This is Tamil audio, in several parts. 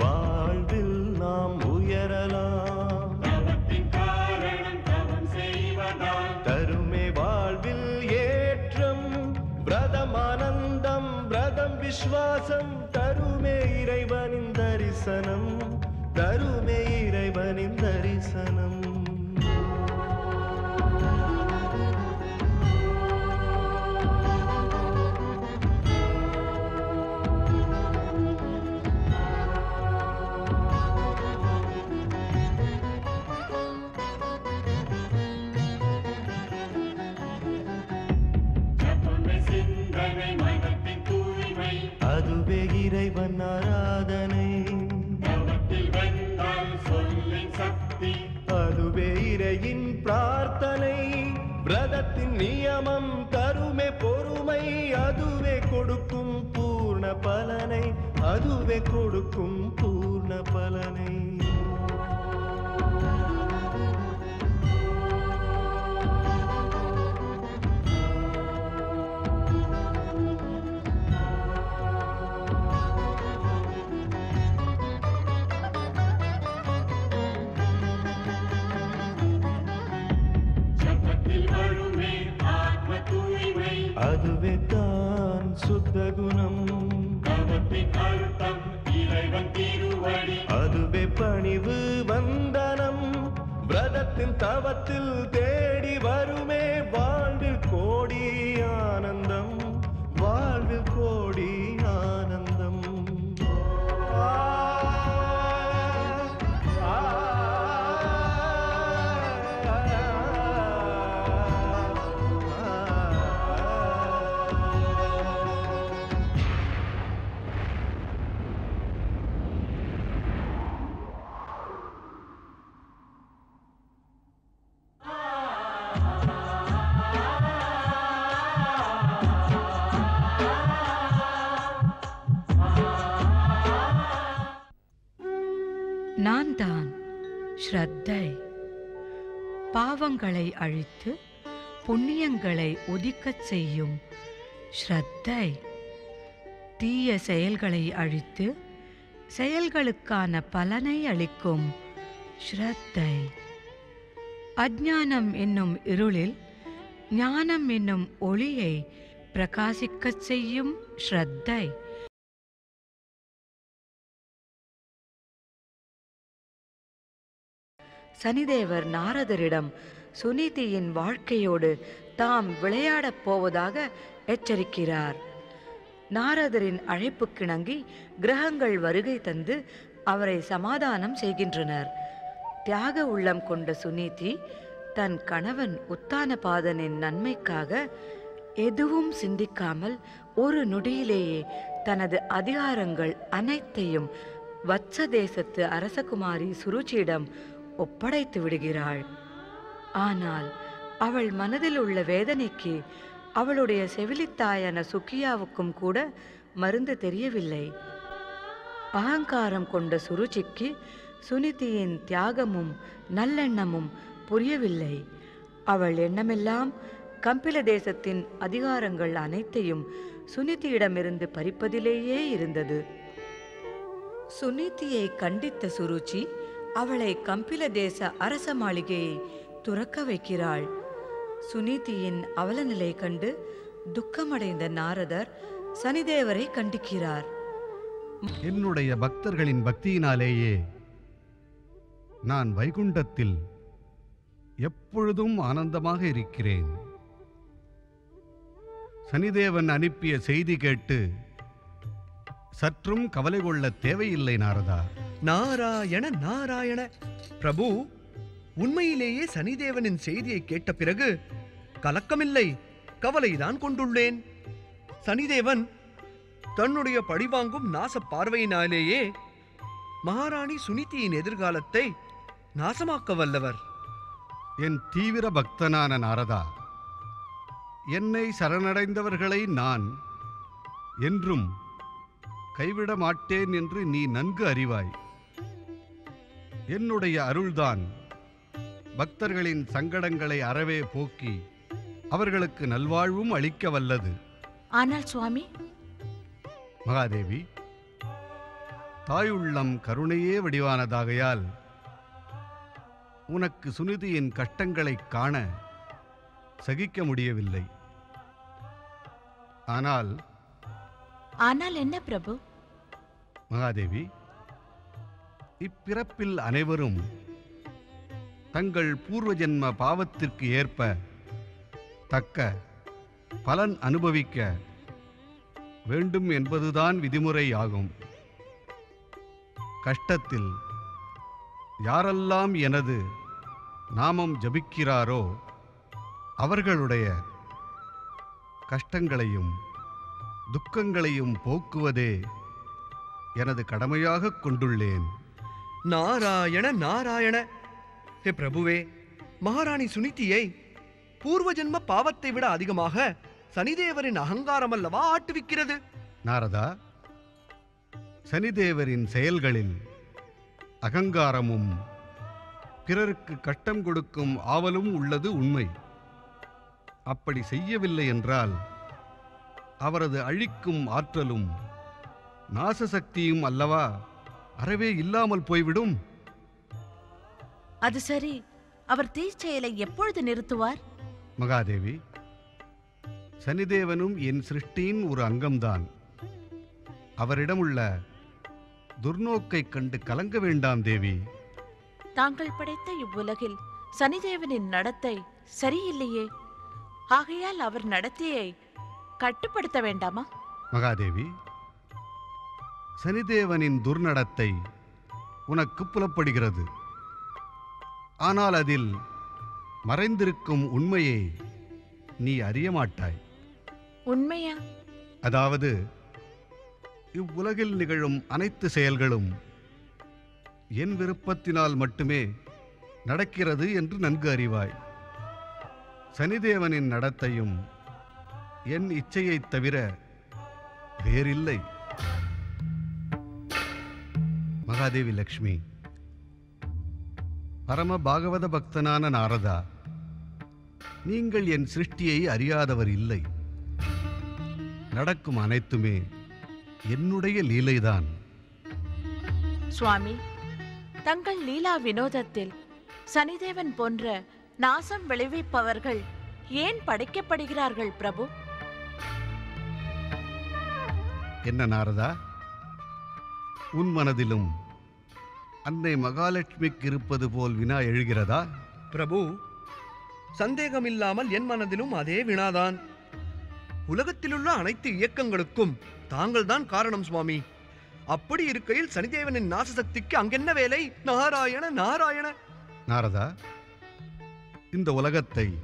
வாழ்வில் நாம் உயரலாம், தருமே வாழ்வில் ஏற்றம், பிரதமானந்தம் பிரதம் விஸ்வாசம், தருமே இறைவனின் தரிசனம், தருமே இறைவனின் தரிசனம். அதுவே இறைவன் ஆராதனை, அதுவே இறையின் பிரார்த்தனை, விரதத்தின் நியமம் தருமே பொறுமை, அதுவே கொடுக்கும் பூர்ண பலனை, அதுவே கொடுக்கும் பூர்ண பலனை. அதுவே தான் சுத்த குணம், அதுவே பணிவு வந்தனம், விரதத்தின் தவத்தில் தேடி வருமே வாழ்வில் கோடி ஆனந்தம், வாழ்வில் கோடி ஆனந்தம். நான் தான் ஸ்ரத்தை, பாவங்களை அழித்து புண்ணியங்களை உதிக்கச் செய்யும் ஸ்ரத்தை, தீய செயல்களை அழித்து செயல்களுக்கான பலனை அளிக்கும் ஸ்ரத்தை, அஞ்ஞானம் என்னும் இருளில் ஞானம் என்னும் ஒளியை பிரகாசிக்கச் செய்யும் ஸ்ரத்தை. சனிதேவர் நாரதரிடம் சுனிதியின் வாழ்க்கையோடு தாம் விளையாடப் போவதாக எச்சரிக்கிறார். நாரதரின் அழைப்புக்கிணங்கி கிரகங்கள் வருகை தந்து அவரை சமாதானம் செய்கின்றனர். தியாக உள்ளம் கொண்ட சுனிதி தன் கணவன் உத்தானபாதனின் நன்மைக்காக எதுவும் சிந்திக்காமல் ஒரு நொடியிலேயே தனது அதிகாரங்கள் அனைத்தையும் வத்ச தேசத்து அரசகுமாரி சுருச்சியிடம் ஒப்படைத்து விடுகிறாள். ஆனால் அவள் மனதில் உள்ள வேதனைக்கு அவளுடைய செவிலித்தாயான சுக்கியாவுக்கும் கூட மருந்து தெரியவில்லை. அகங்காரம் கொண்ட சுருச்சிக்கு சுனிதியின் தியாகமும் நல்லெண்ணமும் புரியவில்லை. அவள் எண்ணமெல்லாம் கம்பில தேசத்தின் அதிகாரங்கள் அனைத்தையும் சுனிதியிடமிருந்து பறிப்பதிலேயே இருந்தது. சுனிதியை கண்டித்த சுருச்சி அவளை கம்பில தேச அரச மாளிகையை துறக்க வைக்கிறாள். சுனிதியின் அவலநிலை கண்டு துக்கமடைந்த நாரதர் சனிதேவரை கண்டிக்கிறார். என்னுடைய பக்தர்களின் பக்தியினாலேயே நான் வைகுண்டத்தில் எப்பொழுதும் ஆனந்தமாக இருக்கிறேன். சனிதேவன் அனுப்பிய செய்தி கேட்டு சற்றும் கவலை கொள்ள தேவையில்லை நாரதா. நாராயண நாராயண. பிரபு, உண்மையிலேயே சனிதேவனின் செய்தியை கேட்ட பிறகு கலக்கமில்லை, கவலைதான் கொண்டுள்ளேன். சனிதேவன் தன்னுடைய பழிவாங்கும் நாச பார்வையினாலேயே மகாராணி சுனிதியின் எதிர்காலத்தை நாசமாக்க வல்லவர். என் தீவிர பக்தனான நாரதா, என்னை சரணடைந்தவர்களை நான் என்றும் கைவிட மாட்டேன் என்று நீ நன்கு அறிவாய். என்னுடைய அருள்தான் பக்தர்களின் சங்கடங்களை அறவே போக்கி அவர்களுக்கு நல்வாழ்வும் அளிக்க வல்லது. ஆனால் சுவாமி, மகாதேவி, தாயுள்ளம் கருணையே வடிவானதாகையால் உனக்கு சுனிதியின் கஷ்டங்களைக் காண சகிக்க முடியவில்லை. ஆனால் என்ன பிரபு? மகாதேவி, இப்பிறப்பில் அனைவரும் தங்கள் பூர்வ ஜென்ம பாவத்திற்கு ஏற்ப தக்க பலன் அனுபவிக்க வேண்டும் என்பதுதான் விதிமுறை ஆகும். கஷ்டத்தில் யாரெல்லாம் எனது நாமம் ஜபிக்கிறாரோ அவர்களுடைய கஷ்டங்களையும் துக்கங்களையும் போக்குவதே எனது கடமையாக கொண்டுள்ளேன். நாராயண நாராயண. ஹே பிரபுவே, மகாராணி சுனிதியை பூர்வ ஜென்ம பாவத்தை விட அதிகமாக சனிதேவரின் அகங்காரம் அல்லவா ஆட்டுவிக்கிறது? நாரதா, சனிதேவரின் செயல்களில் அகங்காரமும் பிறருக்கு கஷ்டம் கொடுக்கும் ஆவலும் உள்ளது உண்மை. அப்படி செய்யவில்லை என்றால் அவரது அழிக்கும் ஆற்றலும் நாசசக்தியும் அல்லவா அறவே இல்லாமல் போய்விடும். அது சரி, அவர் தீச்செயலை எப்பொழுது நிறுத்துவார்? மகாதேவி, சனிதேவனும் என் சிருஷ்டியின் ஒரு அங்கம்தான். அவரிடமுள்ள துர்நோக்கைக் கண்டு கலங்க வேண்டாம் தேவி. தாங்கள் படைத்த இவ்வுலகில் சனிதேவனின் நடத்தை சரியில்லையே. ஆகையால் அவர் நடத்தையை கட்டுப்படுத்த வேண்டாமா? மகாதேவி, சனிதேவனின் துர்நடத்தை உனக்கு புலப்படுகிறது. ஆனால் அதில் மறைந்திருக்கும் உண்மையை நீ அறிய மாட்டாய். உண்மையா? அதாவது, இவ்வுலகில் நிகழும் அனைத்து செயல்களும் என் விருப்பத்தினால் மட்டுமே நடக்கிறது என்று நன்கு அறிவாய். சனிதேவனின் நடத்தையும் என் இச்சையைத் தவிர வேறில்லை. மகாதேவி லக்ஷ்மி, பரம பாகவத பக்தனான நாரதா, நீங்கள் என் சிருஷ்டியை அறியாதவர் இல்லை. நடக்கும் அனைத்துமே என்னுடைய லீலைதான். சுவாமி, தங்கள் லீலா வினோதத்தில் சனிதேவன் போன்ற நாசம் விளைவிப்பவர்கள் ஏன் படைக்கப்படுகிறார்கள் பிரபு? என்ன நாரதா, உன் மனதிலும் அன்னை மகாலட்சுமிக்கு இருப்பது போல் வினா எழுகிறதா? பிரபு, சந்தேகமில்லாமல் என் மனதிலும் அதே வினாதான். உலகத்திலுள்ள அனைத்து இயக்கங்களுக்கும் தாங்கள்தான் காரணம் சுவாமி. அப்படி இருக்கையில் சனிதேவனின் நாசசக்திக்கு அங்கென்ன வேலை? நாராயண நாராயண. நாரதா, இந்த உலகத்தை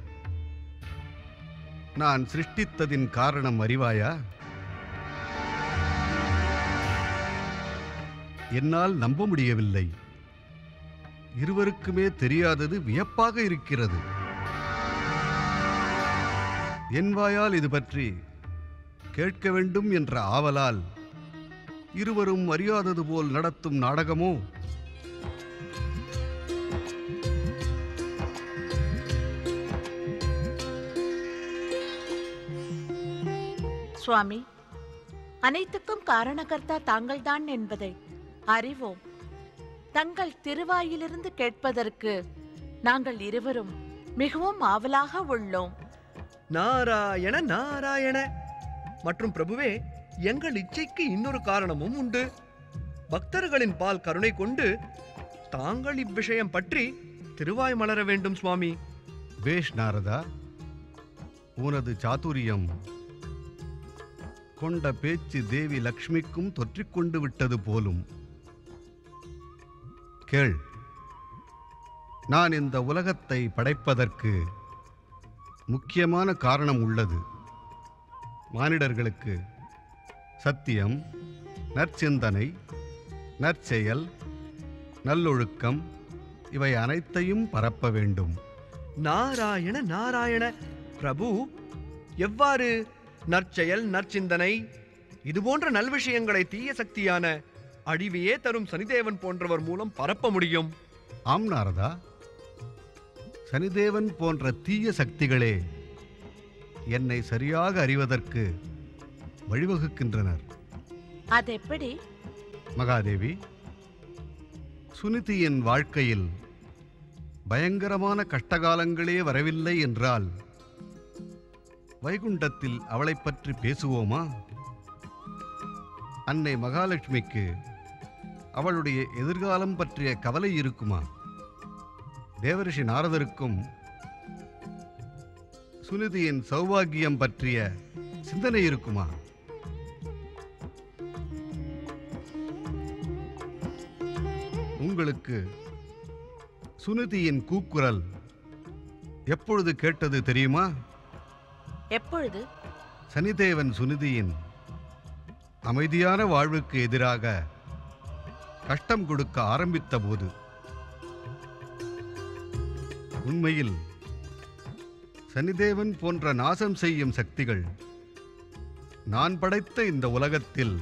நான் சிருஷ்டித்ததின் காரணம் அறிவாயா? என்னால் நம்ப முடியவில்லை. இருவருக்குமே தெரியாதது வியப்பாக இருக்கிறது. என் வாயால் இது பற்றி கேட்க வேண்டும் என்ற ஆவலால் இருவரும் அறியாதது போல் நடத்தும் நாடகமோ? சுவாமி, அனைத்துக்கும் காரணகர்த்தா தாங்கள்தான் என்பதை அறிவோம். தங்கள் திருவாயிலிருந்து கேட்பதற்கு நாங்கள் இருவரும் மிகவும் ஆவலாக உள்ளோம். நாராயண நாராயண. மற்றும் பிரபுவே, எங்கள் இச்சைக்கு இன்னொரு காரணமும் உண்டு. பக்தர்களின் பால் கருணை கொண்டு தாங்கள் இவ்விஷயம் பற்றி திருவாய் மலர வேண்டும் சுவாமி. பேஷ் நாரதா, உனது சாதுரியம் கொண்ட பேச்சு தேவி லக்ஷ்மிக்கும் தொற்றிக்கொண்டு விட்டது போலும். கேள், நான் இந்த உலகத்தை படைப்பதற்கு முக்கியமான காரணம் உள்ளது. மானிடர்களுக்கு சத்தியம், நற்சிந்தனை, நற்செயல், நல்லொழுக்கம் இவை அனைத்தையும் பரப்ப வேண்டும். நாராயண நாராயண. பிரபு, எவ்வாறு நற்செயல், நற்சிந்தனை இதுபோன்ற நல்விஷயங்களை தீய சக்தியான அழிவையே தரும் சனிதேவன் போன்றவர் மூலம் பரப்ப முடியும்? ஆம் நாரதா, சனிதேவன் போன்ற தீய சக்திகளே என்னை சரியாக அறிவதற்கு வழிவகுக்கின்றனர். அதெப்படி? மகாதேவி, சுனிதியின் வாழ்க்கையில் பயங்கரமான கஷ்டகாலங்களே வரவில்லை என்றால் வைகுண்டத்தில் அவளை பற்றி பேசுவோமா? அன்னை மகாலட்சுமிக்கு அவளுடைய எதிர்காலம் பற்றிய கவலை இருக்குமா? தேவரிஷி நாரதருக்கும் சுனிதியின் சௌபாகியம் பற்றிய சிந்தனை இருக்குமா? உங்களுக்கு சுனிதியின் கூக்குரல் எப்பொழுது கேட்டது தெரியுமா? எப்பொழுது? சனிதேவன் சுனிதியின் அமைதியான வாழ்வுக்கு எதிராக கஷ்டம் கொடுக்க ஆரம்பித்த போது. உண்மையில் சனிதேவன் போன்ற நாசம் செய்யும் சக்திகள் நான் படைத்த இந்த உலகத்தில்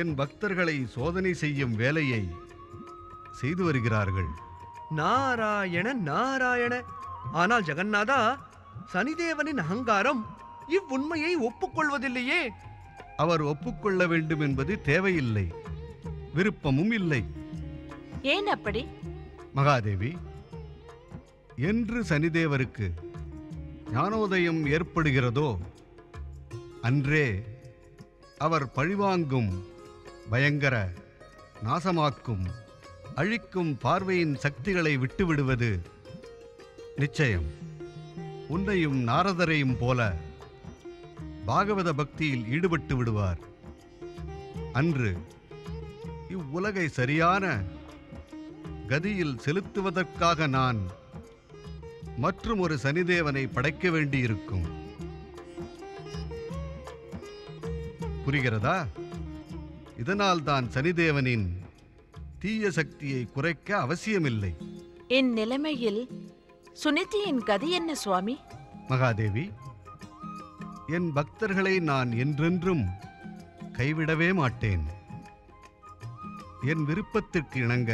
என் பக்தர்களை சோதனை செய்யும் வேலையை செய்து வருகிறார்கள். நாராயண நாராயண. ஆனால் ஜெகநாதா, சனிதேவனின் அகங்காரம் இவ்வுண்மையை ஒப்புக்கொள்வதில்லையே. அவர் ஒப்புக்கொள்ள வேண்டும் என்பது தேவையில்லை, விருப்பமும் இல்லை. ஏன் அப்படி? மகாதேவி, என்று சனிதேவருக்கு ஞானோதயம் ஏற்படுகிறதோ அன்றே அவர் பழிவாங்கும், பயங்கர, நாசமாக்கும், அழிக்கும் பார்வையின் சக்திகளை விட்டுவிடுவது நிச்சயம். உன்னையும் நாரதரையும் போல பாகவத பக்தியில் ஈடுபட்டு விடுவார். அன்று இவ்வுலகை சரியான கதியில் செலுத்துவதற்காக நான் மற்றும் ஒரு சனிதேவனை படைக்க வேண்டியிருக்கும். புரிகிறதா? இதனால் தான் சனிதேவனின் தீய சக்தியை குறைக்க அவசியமில்லை. இந்நிலைமையில் சுனிதியின் கதி என்ன சுவாமி? மகாதேவி, என் பக்தர்களை நான் என்றென்றும் கைவிடவே மாட்டேன். என் விருப்பத்திற்கு இணங்க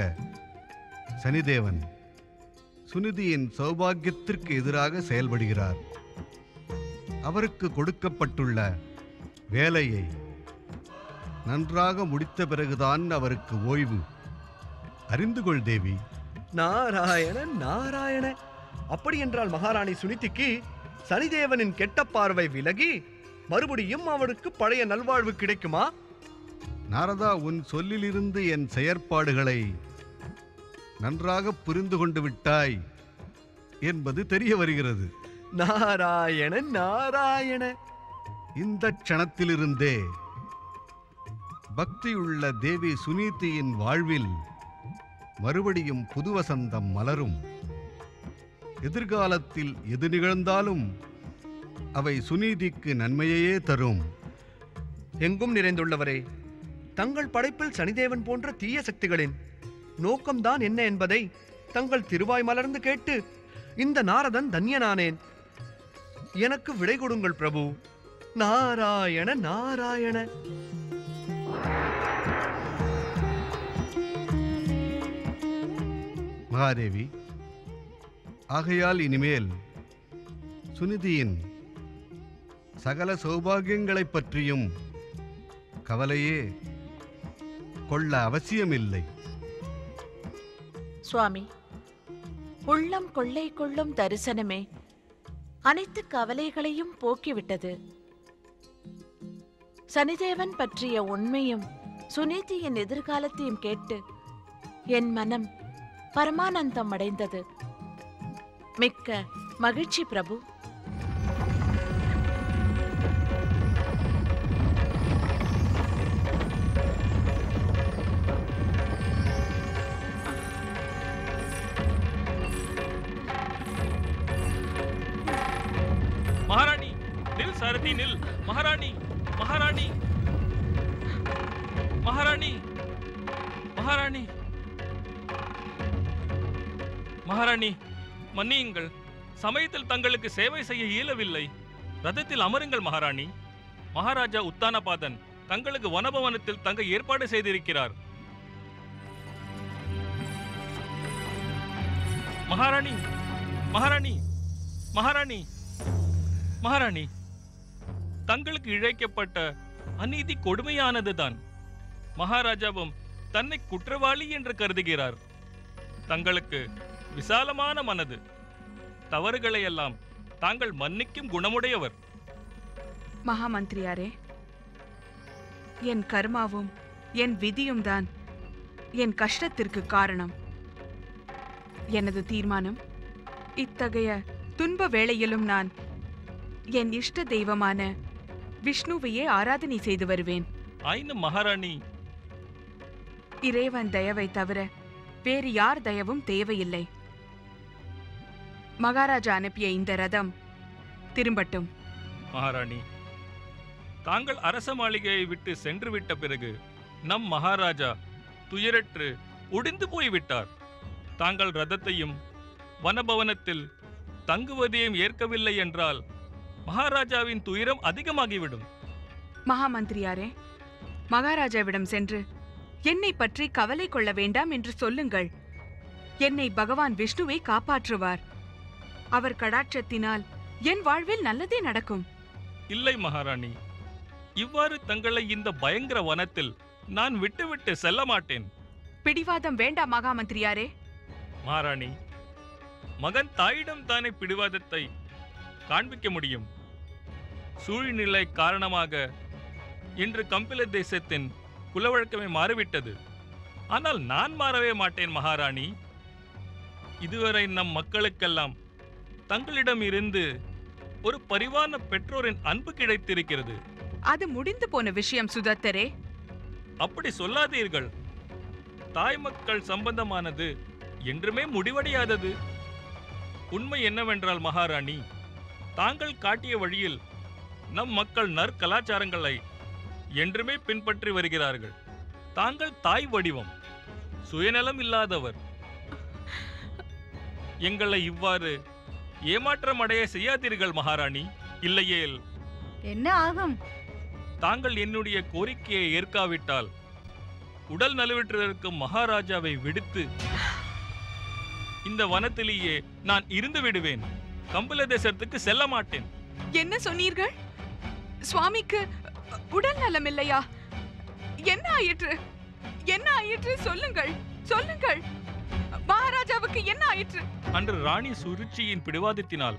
சனிதேவன் சுனிதியின் சௌபாகியத்திற்கு எதிராக செயல்படுகிறார். அவருக்கு கொடுக்கப்பட்டுள்ள வேலையை நன்றாக முடித்த பிறகுதான் அவருக்கு ஓய்வு. அறிந்து கொள் தேவி. நாராயண நாராயண. அப்படி என்றால் மகாராணி சுனிதிக்கு சனிதேவனின் கெட்ட பார்வை விலகி மறுபடியும் அவருக்கு பழைய நல்வாழ்வு கிடைக்குமா? நாரதா, உன் சொல்லிலிருந்து என் செயற்பாடுகளை நன்றாக புரிந்து கொண்டு விட்டாய் என்பது தெரிய வருகிறது. நாராயண நாராயண. இந்த க்ஷணத்திலிருந்தே பக்தியுள்ள தேவி சுனிதியின் வாழ்வில் மறுபடியும் புது வசந்தம் மலரும். எதிர்காலத்தில் எது நிகழ்ந்தாலும் அவை சுனிதிக்கு நன்மையையே தரும். எங்கும் நிறைந்துள்ளவரே, தங்கள் படைப்பில் சனிதேவன் போன்ற தீய சக்திகளின் நோக்கம்தான் என்ன என்பதை தங்கள் திருவாய் மலர்ந்து கேட்டு இந்த நாரதன் தன்யனானேன். எனக்கு விடை கொடுங்கள் பிரபு. நாராயண நாராயண. மகாதேவி, ஆகையால் இனிமேல் சுனிதியின் சகல சௌபாகியங்களைப் பற்றியும் கவலையே கொள்ள அவசியமில்லை. சுவாமி, உள்ளம் கொள்ளை கொள்ளும் தரிசனமே அனைத்து கவலைகளையும் போக்கிவிட்டது. சனிதேவன் பற்றிய உண்மையும் சுனிதியின் எதிர்காலத்தையும் கேட்டு என் மனம் பரமானந்தம் அடைந்தது. மிக்க மகிழ்ச்சி பிரபு. மகாராணி, நில் சாரதி நில். மகாராணி, மகாராணி, மகாராணி, மகாராணி, மன்னியுங்கள். சமயத்தில் தங்களுக்கு சேவை செய்ய இயலவில்லை. ரதத்தில் அமருங்கள் மகாராணி. மகாராஜா உத்தானபாதன் தங்களுக்கு வனபவனத்தில் தங்க ஏற்பாடு செய்திருக்கிறார். மகாராணி, மகாராணி, மகாராணி, மகாராணி, தங்களுக்கு இழைக்கப்பட்ட அநீதி கொடுமையானதுதான். மகாராஜாவும் தன்னை குற்றவாளி என்று கருதுகிறார். தங்களுக்கு விசாலமான மனது. தவறுகளை எல்லாம் தாங்கள் மன்னிக்கும் குணமுடையவர். மகாமந்திரியாரே, என் கர்மாவும் என் விதியும் தான் என் கஷ்டத்திற்கு காரணம். எனது தீர்மானம், இத்தகைய துன்ப வேளையிலும் நான் என் இஷ்ட தெய்வமான விஷ்ணுவையே ஆராதனை செய்து வருவேன். ஆயினும் மகாராணி, இறைவன் தயவை தவிர வேறு யார் தயவும் தேவையில்லை. மகாராஜா அனுப்பிய இந்த ரதம் திரும்பட்டும். மகாராணி, தாங்கள் அரச மாளிகையை விட்டு சென்று விட்ட பிறகு நம் மகாராஜா துயரற்று ஒடிந்து போய்விட்டார். தாங்கள் ரதத்தையும் வனபவனத்தில் தங்குவதையும் ஏற்கவில்லை என்றால் மகாராஜாவின் துயரம் அதிகமாகிவிடும். மகாமந்திரியாரே, மகாராஜாவிடம் சென்று என்னை பற்றி கவலை கொள்ள வேண்டாம் என்று சொல்லுங்கள். என்னை பகவான் விஷ்ணுவை காப்பாற்றுவார். அவர் கடாட்சத்தினால் என் வாழ்வில் நல்லதே நடக்கும். இல்லை மகாராணி, இவ்வாறு தங்களை இந்த பயங்கர வனத்தில் நான் விட்டுவிட்டு செல்ல மாட்டேன். பிடிவாதம் வேண்டாம் மகாமந்திரியாரே. மகாராணி, மகன் தாயிடம் தானே பிடிவாதத்தை காண்பிக்க முடியும். சூழ்நிலை காரணமாக இன்று கம்பில தேசத்தின் குலவழக்கமே மாறிவிட்டது. ஆனால் நான் மாறவே மாட்டேன் மகாராணி. இதுவரை நம் மக்களுக்கெல்லாம் தங்களிடம் இருந்து ஒரு பரிவான பெற்றோரின் அன்பு கிடைத்திருக்கிறது. அது முடிந்து போன விஷயம் சுதத்தரே. அப்படி சொல்லாதீர்கள். தாய் மக்கள் சம்பந்தமானது என்றுமே முடிவடையாதது. உண்மை என்னவென்றால் மகாராணி, தாங்கள் காட்டிய வழியில் நம் மக்கள் நற்கலாச்சாரங்களை என்றுமே பின்பற்றி வருகிறார்கள். தாங்கள் தாய் வடிவம், சுயநலம் இல்லாதவர். எங்களை இவ்வாறு ஏமாற்றம் அடைய செய்யாதீர்கள் மகாராணி. இல்லையேல் என்ன ஆகும்? தாங்கள் என்னுடைய கோரிக்கையை ஏற்காவிட்டால் உடல் நலுவற்றிருக்கும் மகாராஜாவை விடுத்து இந்த வனத்திலேயே நான் இருந்து விடுவேன். கம்பில தேசத்துக்கு செல்ல மாட்டேன். என்ன சொன்னீர்கள்? சுவாமிக்கு உடல் நலம் இல்லையா? என்ன ஆயிற்று? என்ன ஆயிற்று? சொல்லுங்கள், சொல்லுங்கள். மகாராஜாவுக்கு என்ன ஆயிற்று? அன்று ராணி சுருச்சியின் பிடிவாதத்தினால்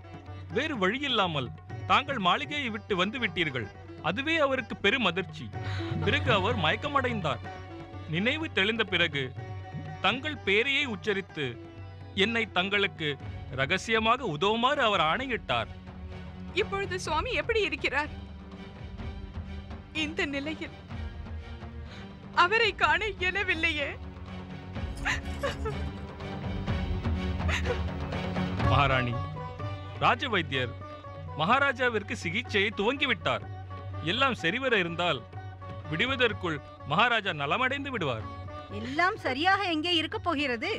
வேறு வழியில்லாமல் தாங்கள் மாளிகையை விட்டு வந்து விட்டீர்கள். அதுவே அவருக்கு பெரும் அதிர்ச்சி. பிறகு அவர் மயக்கமடைந்தார். நினைவு தெளிந்த பிறகு தங்கள் பேரையை உச்சரித்து என்னை தங்களுக்கு ரகசியமாக உதவுமாறு அவர் ஆணையிட்டார். இப்பொழுது சுவாமி எப்படி இருக்கிறார்? இந்த நிலையில் அவரை காண இயலவில்லையே. மகாராணி, ராஜ வைத்தியர் மகாராஜாவிற்கு சிகிச்சையை துவங்கிவிட்டார். எல்லாம் சரிவர இருந்தால் விடுவதற்குள் மகாராஜா நலமடைந்து விடுவார். எல்லாம் சரியாக எங்கே இருக்க போகிறது?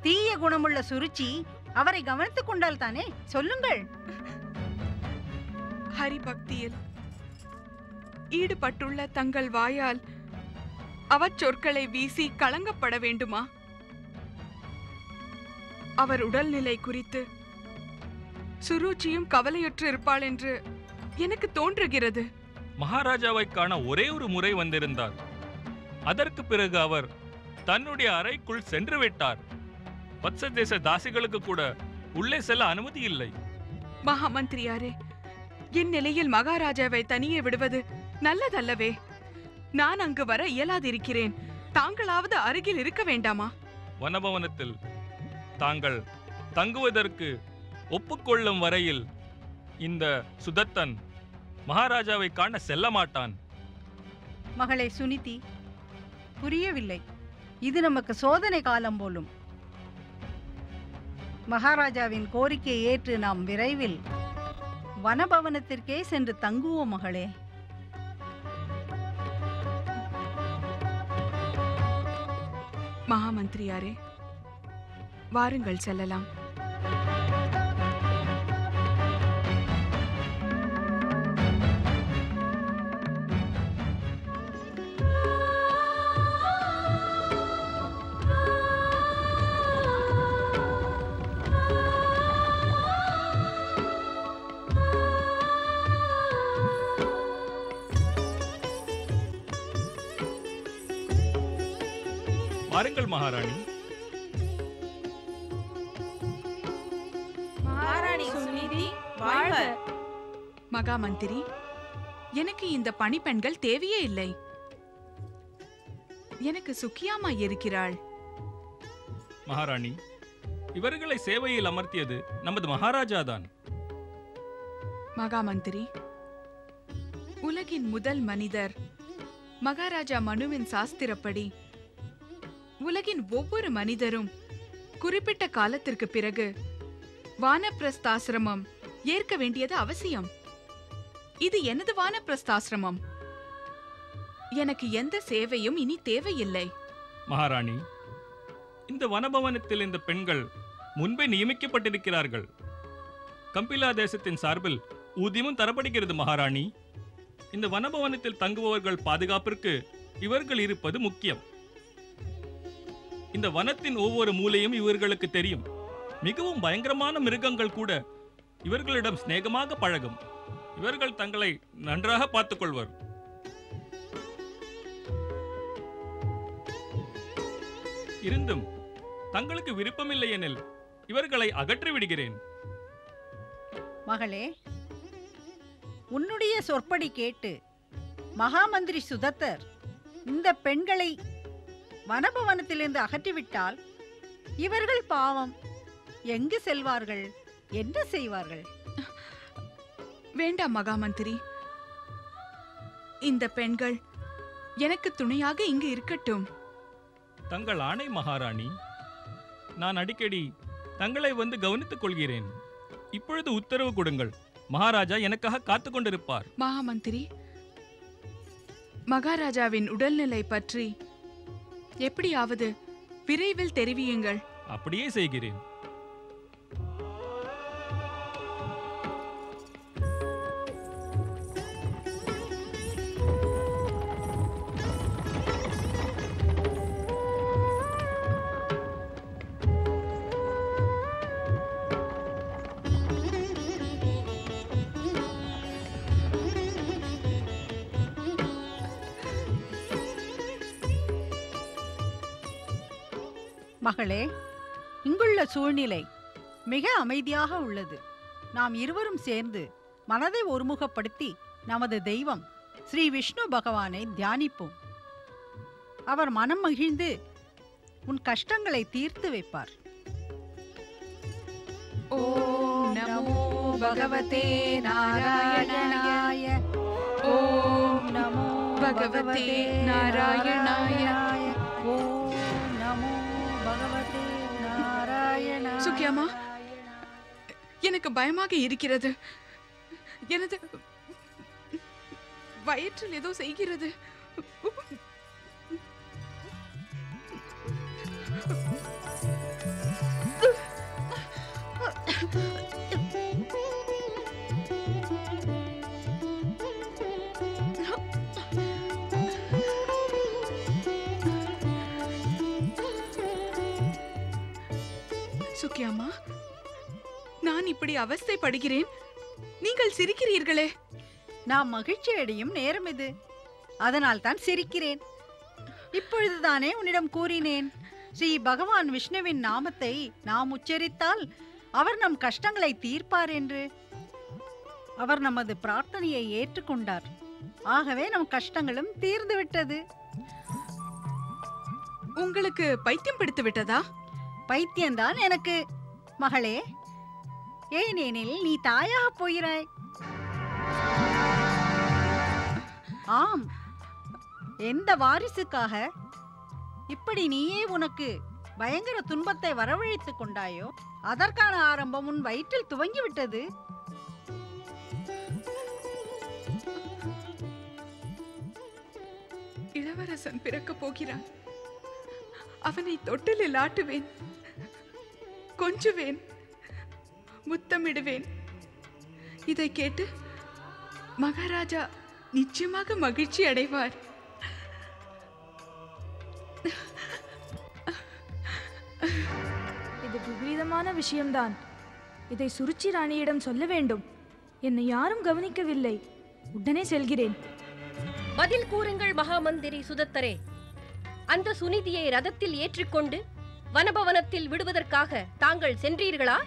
தீய குணமுள்ள சுருச்சி அவரை கவனித்துக் கொண்டால் தானே. சொல்லுங்கள். ஹரிபக்தியில் ஈடுபட்டுள்ள தங்கள் வாயால் அவச்சொற்களை வீசி களங்கப்பட வேண்டுமா? அவர் உடல்நிலை குறித்து சுருச்சியும் கவலையுற்று இருப்பாள் என்று எனக்கு தோன்றுகிறது. மகாராஜாவை காண ஒரே ஒரு முறை வந்திருந்தார். அதற்கு பிறகு அவர் தன்னுடைய அறைக்குள் சென்று விட்டார். வத்சதேச தாசிகளுக்கு கூட உள்ளே செல்ல அனுமதி இல்லை. மகாமந்திரியாரே, இந்நிலையில் மகாராஜாவை தனியே விடுவது நல்லதல்லவே. நான் அங்கு வர இயலாதிருக்கிறேன். தாங்களாவது அருகில் இருக்க வேண்டாமா? வனபவனத்தில் தாங்கள் தங்குவதற்கு ஒப்புக்கொள்ளும் வரையில் இந்த சுதத்தன் மகாராஜாவை காண செல்ல மாட்டான். மகளே சுனிதி, புரியவில்லை. இது நமக்கு சோதனை காலம் போலும். மகாராஜாவின் கோரிக்கையை ஏற்று நாம் விரைவில் வனபவனத்திற்கே சென்று தங்குவோம் மகளே. மகாமந்திரியாரே, வாருங்கள் செல்லலாம். வாருங்கள் மகாராணி. மகாராணி சுனிதி வாழ்க. மகாமந்திரி, எனக்கு இந்த பணிப்பெண்கள் தேவையே இல்லை. எனக்கு சுக்கியாமா இருக்கிறாள். மகாராணி, இவர்களை சேவையில் அமர்த்தியது நமது மகாராஜாதான். மகாமந்திரி, உலகின் முதல் மனிதர் மகாராஜா மனுவின் சாஸ்திரப்படி உலகின் ஒவ்வொரு மனிதரும் குறிப்பிட்ட காலத்திற்கு பிறகு வானப்பிரஸ்தாசிரமம் ஏற்க வேண்டியது அவசியம். இது எனது வானப்பிரஸ்தாசிரமம். எனக்கு எந்த சேவையும் இனி தேவையில்லை. மகாராணி, இந்த வனபவனத்தில் இந்த பெண்கள் முன்பே நியமிக்கப்பட்டிருக்கிறார்கள். கம்பிலா தேசத்தின் சார்பில் ஊதியமும் தரப்படுகிறது. மகாராணி, இந்த வனபவனத்தில் தங்குபவர்கள் பாதுகாப்பிற்கு இவர்கள் இருப்பது முக்கியம். இந்த வனத்தின் ஒவ்வொரு மூலையும் இவர்களுக்கு தெரியும். மிகவும் பயங்கரமான மிருகங்கள் கூட இவர்களிடம் சிநேகமாக பழகும். இவர்கள் தங்களை நன்றாக பார்த்துக் கொள்வர். இருந்தும் தங்களுக்கு விருப்பமில்லை எனில் இவர்களை அகற்றி விடுகிறேன். மகளே, உன்னுடைய சொற்படி கேட்டு மகாமந்திரி சுதத்தர் இந்த பெண்களை வனபவனத்திலிருந்து அகற்றிவிட்டால் இவர்கள் பாவம் எங்கு செல்வார்கள், என்ன செய்வார்கள்? வேண்டாம் மகாமந்திரி, இந்த பெண்கள் எனக்கு துணையாக இங்கு இருக்கட்டும். தங்கள் ஆணை மகாராணி. நான் அடிக்கடி தங்களை வந்து கவனித்துக் கொள்கிறேன். இப்பொழுது உத்தரவு கொடுங்கள். மகாராஜா எனக்காக காத்துக் கொண்டிருப்பார். மகாமந்திரி, மகாராஜாவின் உடல்நிலை பற்றி எப்படியாவது விரைவில் தெரிவியுங்கள். அப்படியே செய்கிறேன். மகளே, இங்குள்ள சூழ்நிலை மிக அமைதியாக உள்ளது. நாம் இருவரும் சேர்ந்து மனதை ஒருமுகப்படுத்தி நமது தெய்வம் ஸ்ரீ விஷ்ணு பகவானை தியானிப்போம். அவர் மனம் மகிழ்ந்து உன் கஷ்டங்களை தீர்த்து வைப்பார். ஓம் நமோ பகவதே நாராயணாய. ஓம் நமோ பகவதே நாராயணாய. ஓம் நமோ பகவதே நாராயணாய. சுக்கியாமா, எனக்கு பயமாக இருக்கிறது. எனது வயிற்றில் ஏதோ செய்கிறது. சுக்கியாமா, நான் இப்படி அவஸ்தைப்படுகிறேன், நீங்கள் சிரிக்கிறீர்களே. நாம் மகிழ்ச்சி அடையும் நேரம் இது, அதனால் தான் சிரிக்கிறேன். இப்பொழுதுதானே உன்னிடம் கூறினேன், ஸ்ரீ பகவான் விஷ்ணுவின் நாமத்தை நாம் உச்சரித்தால் அவர் நம் கஷ்டங்களை தீர்ப்பார் என்று. அவர் நமது பிரார்த்தனையை ஏற்றுக்கொண்டார். ஆகவே நம் கஷ்டங்களும் தீர்ந்து விட்டது. உங்களுக்கு பைத்தியம் பிடித்து விட்டதா? பைத்தியம்தான் எனக்கு மகளே. ஏனெனில் நீ தாயாக போகிறாய். ஆம், எந்த வாரிசுக்காக இப்படி நீயே உனக்கு பயங்கர துன்பத்தை வரவழைத்துக் கொண்டாயோ அதற்கான ஆரம்பம் உன் வயிற்றில் துவங்கிவிட்டது. இளவரசன் பிறக்க போகிறான். அவனை தொட்டிலில் ஆட்டுவேன், கொஞ்சுவேன், முத்தமிடுவேன். இதை கேட்டு மகாராஜா நிச்சயமாக மகிழ்ச்சி அடைவார். இது விபரீதமான விஷயம்தான். இதை சுருச்சி ராணியிடம் சொல்ல வேண்டும். என்னை யாரும் கவனிக்கவில்லை. உடனே செல்கிறேன். பதில் கூறுங்கள் மகாமந்திரி சுதத்தரே. அந்த சுனிதியை ரதத்தில் ஏற்றிக்கொண்டு வனபவனத்தில் விடுவதற்காக தாங்கள் சென்றீர்களா?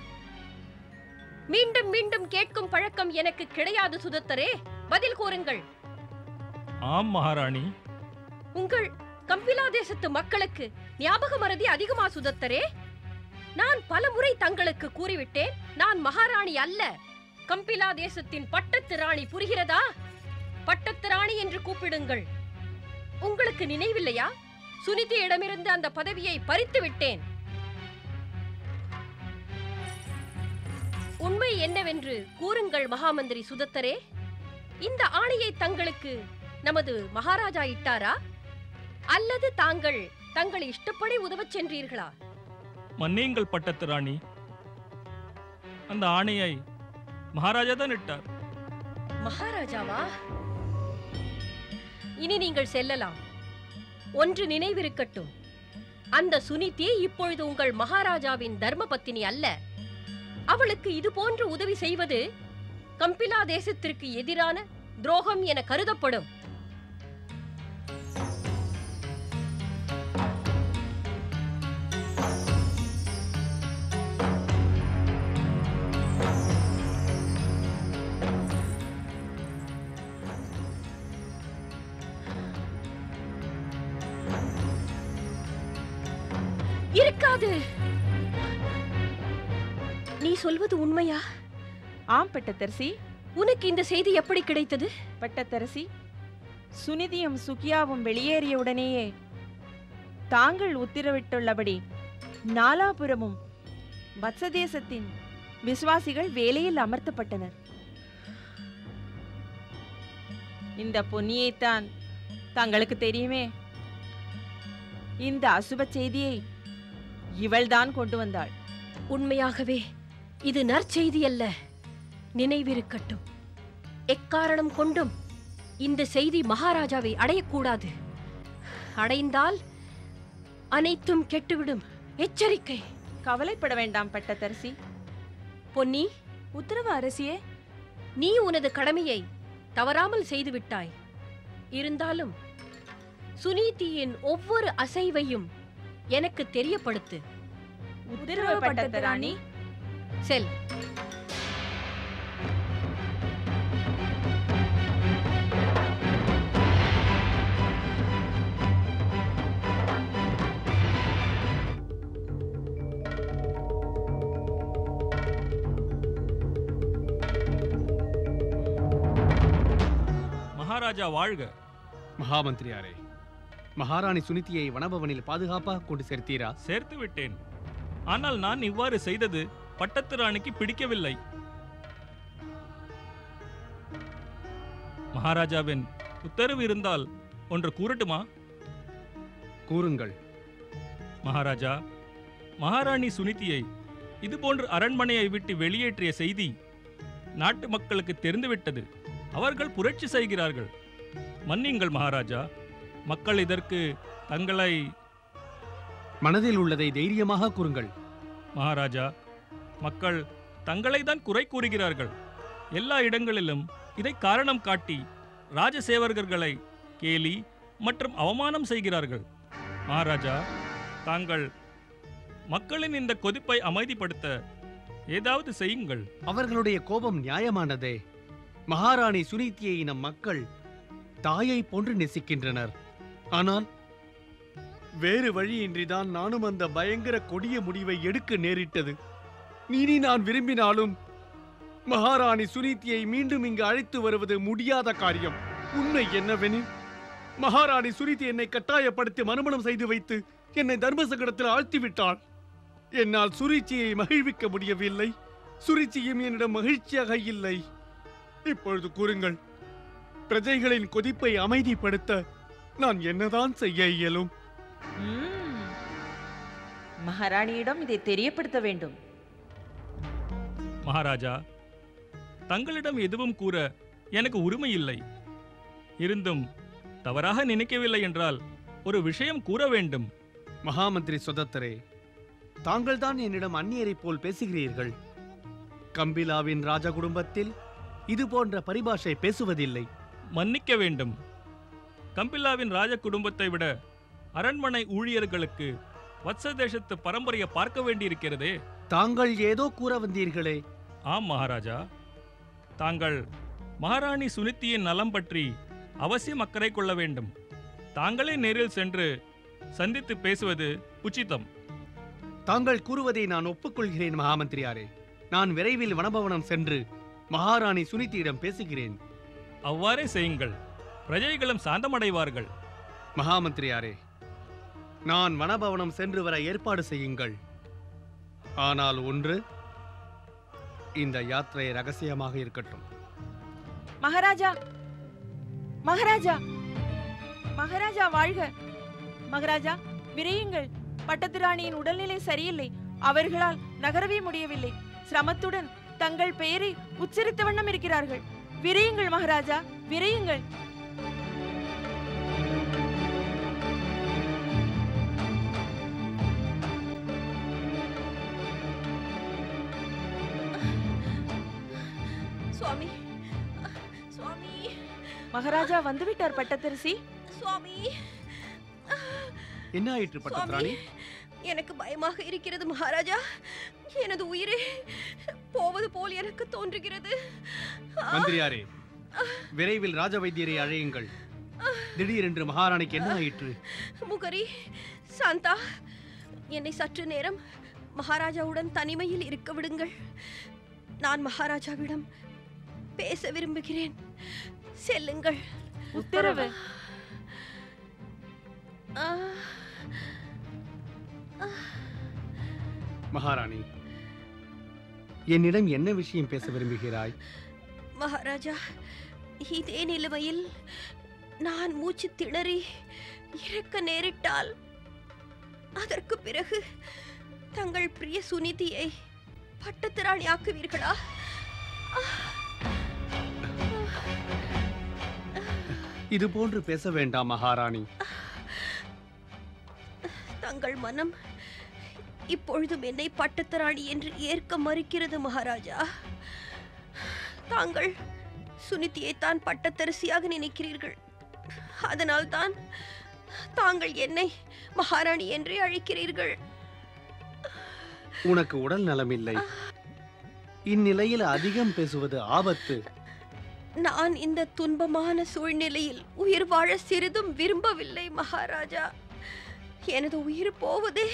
மீண்டும் மீண்டும் கேட்கும் பழக்கம் எனக்கு கிடையாது சுதத்தரே. பதில் கூறுங்கள். ஆம் மகாராணி. உங்கள் கம்பிலா தேசத்து மக்களுக்கு ஞாபக மறதி அதிகமா சுதத்தரே? நான் பலமுறை தங்களுக்கு கூறிவிட்டேன், நான் மகாராணி அல்ல, கம்பிலா தேசத்தின் பட்டத்து ராணி. புரிகிறதா? பட்டத்து ராணி என்று கூப்பிடுங்கள். உங்களுக்கு நினைவில்லையா? சுனிதியிடமிருந்து அந்த பதவியை பறித்து விட்டேன். உண்மை என்னவென்று கூறுங்கள் மகாமந்திரி சுதத்தரே. இந்த ஆணையை தங்களுக்கு நமது மகாராஜா இட்டாரா, அல்லது தாங்கள் தங்கள் இஷ்டப்படி உதவச் சென்றீர்களா? மன்னியுங்கள் பட்டத்து ராணி, அந்த ஆணையை மகாராஜா தான் இட்டார். மகாராஜாவா? இனி நீங்கள் செல்லலாம். ஒன்று நினைவிருக்கட்டும், அந்த சுனிதி இப்பொழுது உங்கள் மகாராஜாவின் தர்ம பத்தினி அல்ல. அவளுக்கு இது போன்ற உதவி செய்வது கம்பிலா தேசத்திற்கு எதிரான துரோகம் என கருதப்படும். இருக்காது. நீ சொல்வது உண்மையா? ஆம் பட்டத்தரசி. உனக்கு இந்த செய்தி எப்படி கிடைத்தது? பட்டத்தரசி, சுனிதியும் சுகியாவும் வெளியேறியவுடனேயே தாங்கள் உத்தரவிட்டுள்ளபடி நாலாபுரமும் வத்சதேசத்தின் விசுவாசிகள் வேலையில் அமர்த்தப்பட்டனர். இந்த பொன்னியைத்தான் தங்களுக்கு தெரியுமே. இந்த அசுப செய்தியை இவள்தான் கொண்டு வந்தாள். உண்மையாகவே இது நற்செய்தி அல்ல. நினைவிருக்கட்டும், எக்காரணம் கொண்டும் இந்த செய்தி மகாராஜாவை அடையக்கூடாது. அடைந்தால் அனைத்தும் கெட்டுவிடும். எச்சரிக்கை. கவலைப்பட வேண்டாம் பட்டத்தரசி. பொன்னி, உத்தரவு அரசியே. நீ உனது கடமையை தவறாமல் செய்துவிட்டாய். இருந்தாலும் சுனீதியின் ஒவ்வொரு அசைவையும் எனக்கு தெரியப்படுத்து. உத்தரவு பட்டத்து ராணி. செல். மகாராஜா வாழ்க. மகாமந்திரியாரே, மகாராணி சுனிதியை வனபவனில் பாதுகாப்பாக கொண்டு சேர்த்தீரா? சேர்த்து விட்டேன். ஆனால் நான் இவ்வாறு செய்தது பட்டத்து ராணிக்கு பிடிக்கவில்லை. மகாராஜாவின் உத்தரவு இருந்தால் ஒன்று கூறட்டுமா? கூறுங்கள். மகாராஜா, மகாராணி சுனிதியை இதுபோன்று அரண்மனையை விட்டு வெளியேற்றிய செய்தி நாட்டு மக்களுக்கு தெரிந்துவிட்டது. அவர்கள் புரட்சி செய்கிறார்கள். மன்னியுங்கள் மகாராஜா, மக்கள் இதற்கு தங்களை... மனதில் உள்ளதை தைரியமாக கூறுங்கள். மகாராஜா, மக்கள் தங்களை தான் குறை கூறுகிறார்கள். எல்லா இடங்களிலும் இதை காரணம் காட்டி ராஜசேவகர்களை கேலி மற்றும் அவமானம் செய்கிறார்கள். மகாராஜா, தாங்கள் மக்களின் இந்த கொதிப்பை அமைதிப்படுத்த ஏதாவது செய்யுங்கள். அவர்களுடைய கோபம் நியாயமானதே. மகாராணி சுனிதியை நம் மக்கள் தாயை போன்று நேசிக்கின்றனர். ஆனால் வேறு வழியின்றிதான் நானும் அந்த பயங்கர கொடிய முடிவை எடுக்க நேரிட்டது. இனி நான் விரும்பினாலும் மகாராணி சுனிதியை மீண்டும் இங்கு அழைத்து வருவது முடியாத காரியம். உண்மை என்னவெனில், மகாராணி சுனிதி என்னை கட்டாயப்படுத்தி மறுமணம் செய்து வைத்து என்னை தர்ம சங்கடத்தில் ஆழ்த்திவிட்டாள். என்னால் சுருச்சியை மகிழ்விக்க முடியவில்லை. சுருச்சியும் என்னிடம் மகிழ்ச்சியாக இல்லை. இப்பொழுது கூறுங்கள், பிரஜைகளின் கொதிப்பை அமைதிப்படுத்த நான் என்னதான் செய்ய இயலும்? மகாராணியிடம் இதை தெரியப்படுத்த வேண்டும். மகாராஜா, தங்களிடம் எதுவும் கூற எனக்கு உரிமை இல்லை. இருந்தும் தவறாக நினைக்கவில்லை என்றால் ஒரு விஷயம் கூற வேண்டும். மகாமந்திரி சுதத்தரே, தாங்கள்தான் என்னிடம் அந்நியரைப் போல் பேசுகிறீர்கள். கம்பிலாவின் ராஜ குடும்பத்தில் இது போன்ற பரிபாஷை பேசுவதில்லை. மன்னிக்க வேண்டும். கம்பிலாவின் ராஜ குடும்பத்தை விட அரண்மனை ஊழியர்களுக்கு வத்ச தேசத்து பரம்பரையை பார்க்க வேண்டியிருக்கிறதே. தாங்கள் ஏதோ கூற வந்தீர்களே. ஆம் மகாராஜா, தாங்கள் மகாராணி சுனித்தியின் நலம் பற்றி அவசியம் அக்கறை கொள்ள வேண்டும். தாங்களே நேரில் சென்று சந்தித்து பேசுவது உச்சிதம். தாங்கள் கூறுவதை நான் ஒப்புக்கொள்கிறேன் மகாமந்திரியாரே. நான் விரைவில் வனபவனம் சென்று மகாராணி சுனித்தியிடம் பேசுகிறேன். அவ்வாறே செய்யுங்கள். பிரஜைகளும் சாந்தமடைவார்கள். மகாமந்திரியாரே, நான் வனபவனம் சென்று வர ஏற்பாடு செய்யுங்கள். ஆனால் ஒன்று, இந்த யாத்திரை ரகசியமாக இருக்கட்டும். மகாராஜா, மகாராஜா, மகாராஜா வாழ்க! மகாராஜா விரையுங்கள். பட்டத்து ராணியின் உடல்நிலை சரியில்லை. அவர்களால் நகரவே முடியவில்லை. சிரமத்துடன் தங்கள் பெயரை உச்சரித்த வண்ணம் இருக்கிறார்கள். விரையுங்கள் மகாராஜா, விரையுங்கள். சுவாமி, சுவாமி. மகாராஜா வந்துவிட்டார் பட்டத்தரசி. சுவாமி, என்ன ஆயிற்று பட்டத்திராணி? எனக்கு பயமாக இருக்கிறது மகாராஜா. எனது உயிரே போவது போல் எனக்கு தோன்றுகிறது. மந்திரியாரே, விரைவில் ராஜ வைத்தியரை அழையுங்கள். திடீரென்று மகாராணிக்கு என்ன ஆயிற்று? முகரி, சாந்தா, என்னை சற்று நேரம் மகாராஜாவுடன் தனிமையில் இருக்க விடுங்கள். நான் மகாராஜாவிடம் பேச விரும்புகிறேன். செல்லுங்கள். உத்தரவு. மகாராணி, என்னிடம் என்ன விஷயம் பேச விரும்புகிறாய்? மகாராஜா, இதே நிலைமையில் நான் மூச்சு திணறி இறக்க நேரிட்டால் அதற்கு பிறகு தங்கள் பிரிய சுனிதியை பட்டத்திராணி ஆக்குவீர்களா? இது போன்று பேச வேண்டாம் மகாராணி. தங்கள் மனம் இப்பொழுதும் என்னை பட்டத்திராணி என்று ஏற்க மறுக்கிறது மகாராஜா. தாங்கள் சுனிதியை தான் பட்டத்தரசியாக நினைக்கிறீர்கள். அதனால் தான் தாங்கள் என்னை மகாராணி என்றே அழைக்கிறீர்கள். உனக்கு உடல் நலமில்லை. இந்நிலையில் அதிகம் பேசுவது ஆபத்து. நான் இந்த துன்பமான சூழ்நிலையில் உயிர் வாழ சிறிதும் விரும்பவில்லை மகாராஜா. எனது உயிர் போவதே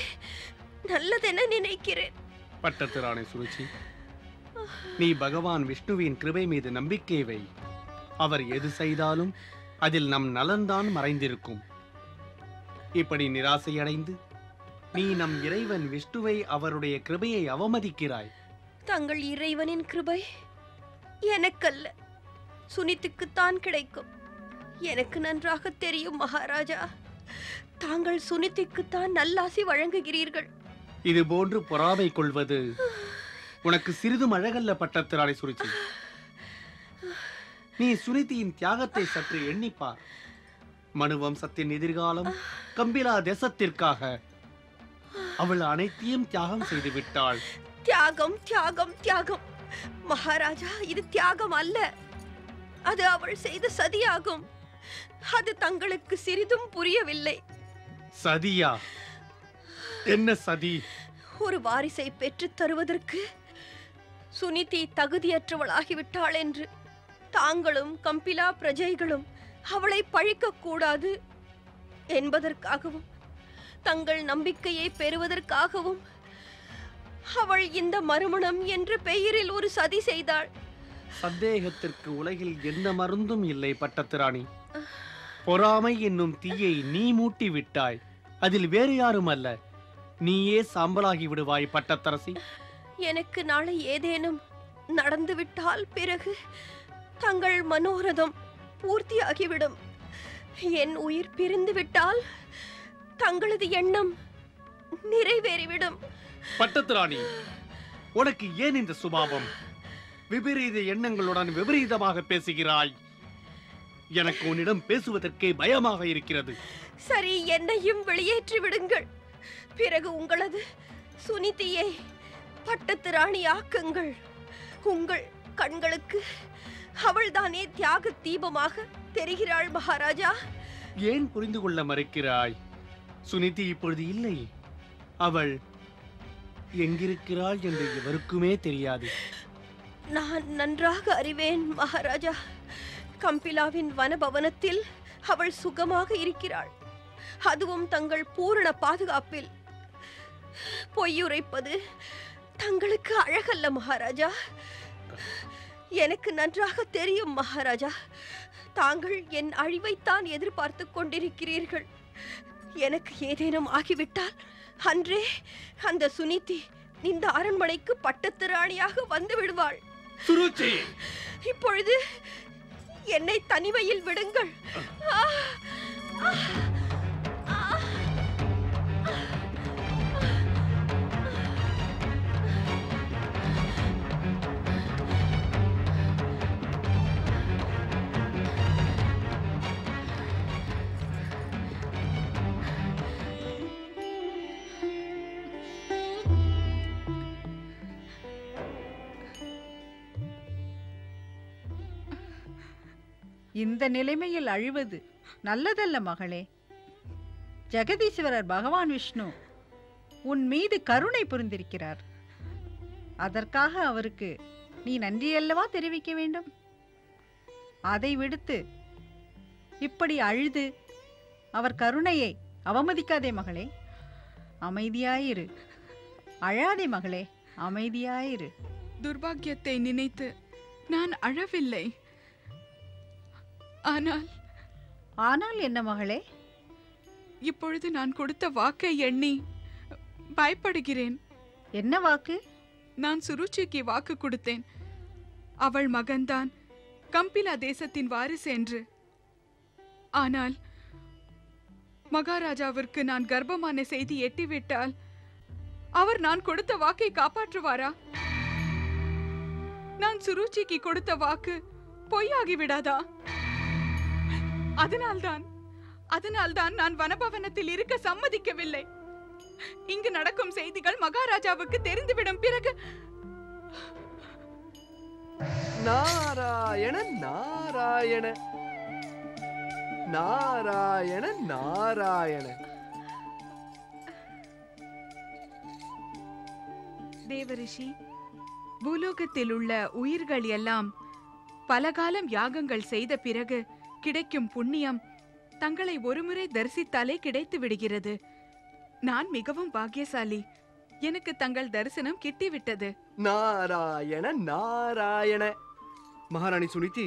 நல்லதென நினைக்கிறேன். பட்டத்திராணி சுருச்சி, நீ பகவான் விஷ்ணுவின் கிருபை மீது நம்பிக்கை வை. அவர் எது செய்தாலும் அதில் நம் நலன்தான் மறைந்திருக்கும். இப்படி நிராசையடைந்து நீ நம் இறைவன் விஷ்ணுவை, அவருடைய கிருபையை அவமதிக்கிறாய். தங்கள் இறைவனின் கிருபை எனக்கல்ல, சுனித்துக்குத்தான் கிடைக்கும். எனக்கு நன்றாக தெரியும் மகாராஜா. தாங்கள் சுனிதிக்குத்தான் நல்லாசி வழங்குகிறீர்கள். இது போன்று பொறாமை கொள்வது உனக்கு சிறிதும் அழகல்ல பட்டத்திராணி சுருச்சி. நீ சுனிதியின் தியாகத்தை சற்று எண்ணிப்பார். மனு வம்சத்தின் எதிர்காலம் கம்பிலா தேசத்திற்காக அவள் அனைத்தையும் தியாகம் செய்து விட்டாள். தியாகம், தியாகம், தியாகம். மகாராஜா, இது தியாகம் அல்ல, அது அவள் செய்த சதியாகும். அது தங்களுக்கு சிறிதும் புரியவில்லை. சதியா? என்ன சதி? ஒரு வாரிசை பெற்றுத் தருவதற்கு சுனிதி தகுதியற்றவளாகிவிட்டாள் என்று தாங்களும் கம்பிலா பிரஜைகளும் அவளை பழிக்க கூடாது என்பதற்காகவும் தங்கள் நம்பிக்கையை பெறுவதற்காகவும் அவள் இந்த மறுமணம் என்ற பெயரில் ஒரு சதி செய்தாள். சந்தேகத்திற்கு உலகில் எந்த மருந்தும் இல்லை பட்டத்திராணி. பொறாமை என்னும் தீயை நீ மூட்டி விட்டாய். அதில் வேறு யாரும் அல்ல, நீயே சாம்பலாகி விடுவாய் பட்டத்தரசி. எனக்கு நாளை ஏதேனும் நடந்துவிட்டால் பிறகு தங்கள் மனோரதம் பூர்த்தியாகிவிடும். என் உயிர் பிரிந்து விட்டால் தங்களது எண்ணம் நிறைவேறிவிடும். பட்டத்து ராணி, உனக்கு ஏன் இந்த சுபாவம்? விபரீத எண்ணங்களுடன் விபரீதமாக பேசுகிறாய். எனக்கு உன்னிடம் பேசுவதற்கே பயமாக இருக்கிறது. சரி, என்னையும் வெளியேற்றி விடுங்கள். பிறகு உங்களது சுனிதியை பட்டத்து ராணி ஆக்குங்கள். உங்கள் கண்களுக்கு அவள்தானே தியாக தீபமாக தெரிகிறாள் மகாராஜா. ஏன் புரிந்து கொள்ள மறுக்கிறாய்? சுனிதி இப்பொழுது இல்லை. அவள் எங்கிருக்கிறாள் என்று எவருக்குமே தெரியாது. நான் நன்றாக அறிவேன் மகாராஜா. கம்பிலாவின் வனபவனத்தில் அவள் சுகமாக இருக்கிறாள். அதுவும் தங்கள் பூரண பாதுகாப்பில். பொய்யுரைப்பது தங்களுக்கு அழகல்ல மகாராஜா. எனக்கு நன்றாக தெரியும் மகாராஜா. தாங்கள் என் அழிவைத்தான் எதிர்பார்த்து கொண்டிருக்கிறீர்கள். எனக்கு ஏதேனும் ஆகிவிட்டால் அன்றே அந்த சுனிதி இந்த அரண்மனைக்கு பட்டத்து ராணியாக வந்து விடுவாள். சுருச்சி, இப்பொழுது என்னை தனிமையில் விடுங்கள். இந்த நிலைமையில் அழுவது நல்லதல்ல மகளே. ஜெகதீஸ்வரர் பகவான் விஷ்ணு உன் மீது கருணை புரிந்திருக்கிறார். அதற்காக அவருக்கு நீ நன்றியல்லவா தெரிவிக்க வேண்டும்? அதை விடுத்து இப்படி அழுது அவர் கருணையை அவமதிக்காதே மகளே. அமைதியாயிரு. அழாதே மகளே, அமைதியாயிரு. துர்பாக்கியத்தை நினைத்து நான் அழவில்லை. ஆனால் என்ன மகளே? இப்பொழுது நான் கொடுத்த வாக்கை எண்ணி பயப்படுகிறேன். என்ன வாக்கு? நான் சுருச்சிக்கு வாக்கு கொடுத்தேன். அவள் மகன்தான் கம்பிலா தேசத்தின் வாரிசு என்று. ஆனால் மகாராஜாவிற்கு நான் கர்ப்பமான செய்தி எட்டிவிட்டால் அவர் நான் கொடுத்த வாக்கை காப்பாற்றுவாரா? நான் சுருச்சிக்கு கொடுத்த வாக்கு பொய்யாகிவிடாதா? அதனால்தான் நான் வனபவனத்தில் இருக்க சம்மதிக்கவில்லை. இங்கு நடக்கும் செய்திகள் மகாராஜாவுக்கு தெரிந்துவிடும். பிறகு நாராயண நாராயண நாராயண நாராயண. தேவரிஷி, பூலோகத்தில் உள்ள உயிர்கள் எல்லாம் பலகாலம் யாகங்கள் செய்த பிறகு கிடைக்கும் புண்ணியம் தங்களை ஒருமுறை தரிசித்தாலே கிடைத்து விடுகிறது. நான் மிகவும் பாக்கியசாலி. எனக்கு தங்கள் தரிசனம் கிட்டிவிட்டது. நாராயண நாராயண. மகாராணி சுனிதி,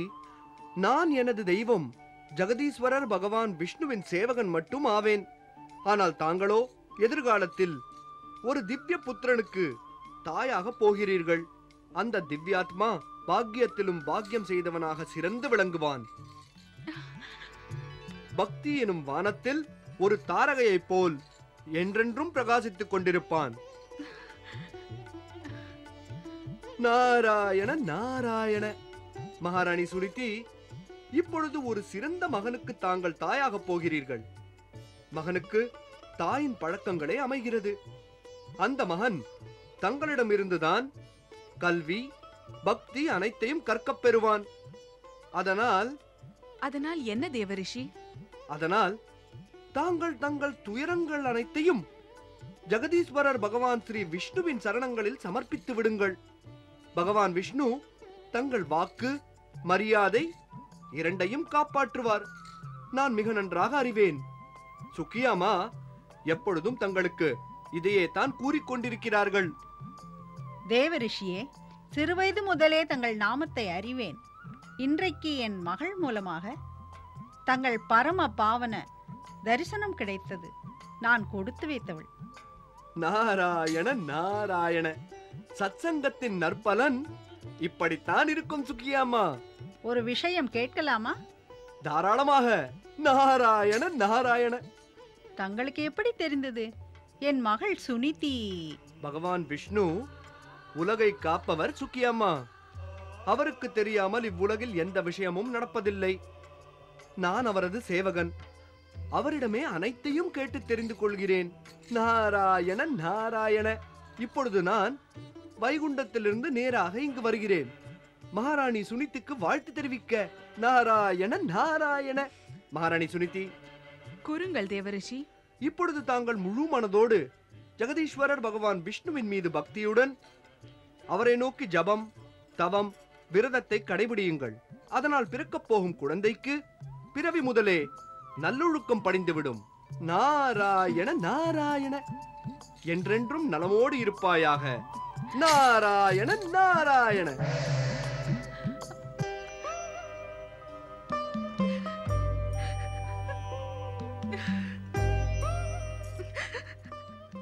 நான் எனது தெய்வம் ஜெகதீஸ்வரர் பகவான் விஷ்ணுவின் சேவகன் மட்டும் ஆவேன். ஆனால் தாங்களோ எதிர்காலத்தில் ஒரு திவ்ய புத்திரனுக்கு தாயாக போகிறீர்கள். அந்த திவ்யாத்மா பாக்கியத்திலும் பாக்கியம் செய்தவனாக சிறந்து விளங்குவான். பக்தி எனும் வானத்தில் ஒரு தாரகையைப் போல் என்றென்றும் பிரகாசித்துக் கொண்டிருப்பான். நாராயண நாராயண. மகாராணி சுனிதி, இப்பொழுது ஒரு சிறந்த மகனுக்கு தாங்கள் தாயாக போகிறீர்கள். மகனுக்கு தாயின் பழக்கங்களே அமைகிறது. அந்த மகன் தங்களிடமிருந்துதான் கல்வி, பக்தி அனைத்தையும் கற்கப் பெறுவான். அதனால் என்ன தேவரிஷி? அதனால் தாங்கள் தங்கள் துயரங்கள் அனைத்தையும் ஜெகதீஸ்வரர் பகவான் ஸ்ரீ விஷ்ணுவின் சரணங்களில் சமர்ப்பித்து விடுங்கள். பகவான் விஷ்ணு தங்கள் வாக்கு, மரியாதை இரண்டையும் காப்பாற்றுவார். நான் மிக நன்றாக அறிவேன். சுக்கியாமா எப்பொழுதும் தங்களுக்கு இதையே தான் கூறிக்கொண்டிருக்கிறார்கள். தேவரிஷியே, சிறுவயது முதலே தங்கள் நாமத்தை அறிவேன். இன்றைக்கு என் மகள் மூலமாக தங்கள் பரம பாவன தரிசனம் கிடைத்தது. நான் கொடுத்து வைத்தவள். நாராயண நாராயண. சத்சங்கத்தின் நற்பலன் இப்படித்தான் இருக்கும் சுக்கியாமா. ஒரு விஷயம் கேட்கலாமா? தாராளமாக. நாராயண நாராயண. தங்களுக்கு எப்படி தெரிந்தது என் மகள் சுனிதி. பகவான் விஷ்ணு உலகை காப்பவர் சுக்கியம்மா. அவருக்கு தெரியாமல் இவ்வுலகில் எந்த விஷயமும் நடப்பதில்லை. நான் அவரது சேவகன். அவரிடமே அனைத்தையும் கேட்டு தெரிந்து கொள்கிறேன். நாராயண நாராயண. இப்பொழுது நான் வைகுண்டத்திலிருந்து நேராக இங்கு வருகிறேன். மகாராணி சுனிதிக்கு வாழ்த்து தெரிவிக்க. நாராயண நாராயண. மகாராணி சுனிதி, கூறுங்கள் தேவரிஷி. இப்பொழுது தாங்கள் முழு மனதோடு ஜெகதீஸ்வரர் பகவான் விஷ்ணுவின் மீது பக்தியுடன் அவரை நோக்கி ஜபம், தவம், விரதத்தை கடைபிடியுங்கள். அதனால் பிறக்கப் போகும் குழந்தைக்கு பிறவி முதலே நல்லொழுக்கம் படிந்துவிடும். நாராயண நாராயண. என்றென்றும் நலமோடு இருப்பாயாக. நாராயண நாராயண.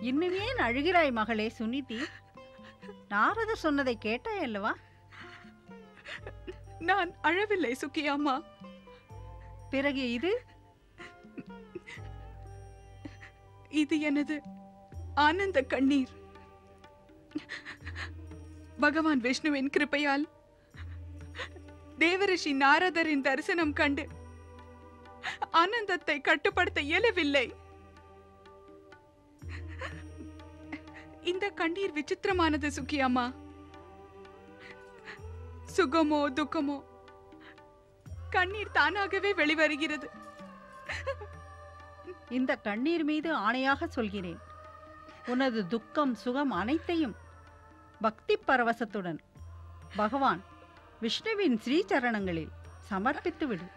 இன்னும் ஏன் அழுகிறாய் மகளே சுனிதி? நாரதர் சொன்னதை கேட்டாய் அல்லவா? நான் அழவில்லை சுக்கியம்மா. பிறகு இது எனது ஆனந்த கண்ணீர். பகவான் விஷ்ணுவின் கிருபையால் தேவரிஷி நாரதரின் தரிசனம் கண்டு ஆனந்தத்தை கட்டுப்படுத்த இயலவில்லை. இந்த கண்ணீர் விசித்திரமானது சுக்கியம்மா. சுகமோ துக்கமோ கண்ணீர் தானாகவே வெளிவருகிறது. இந்த கண்ணீர் மீது ஆணையாக சொல்கிறேன், உனது துக்கம் சுகம் அனைத்தையும் பக்தி பரவசத்துடன் பகவான் விஷ்ணுவின் ஸ்ரீசரணங்களில் சமர்ப்பித்து விடு.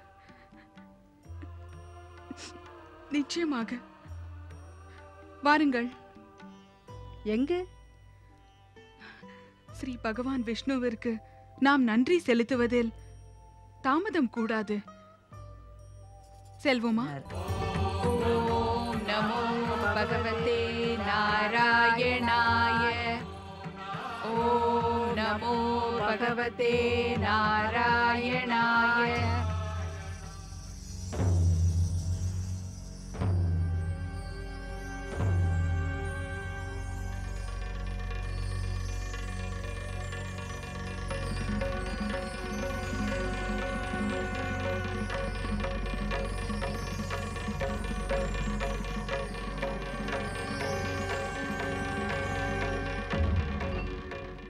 நிச்சயமாக. வாருங்கள். எங்கு? ஸ்ரீ பகவான் விஷ்ணுவிற்கு நாம் நன்றி செலுத்துவதில் தாமதம் கூடாது. செல்வோமா? ஓம் நமோ பகவதே நாராயணாய. ஓம் நமோ பகவதே நாராயணாய.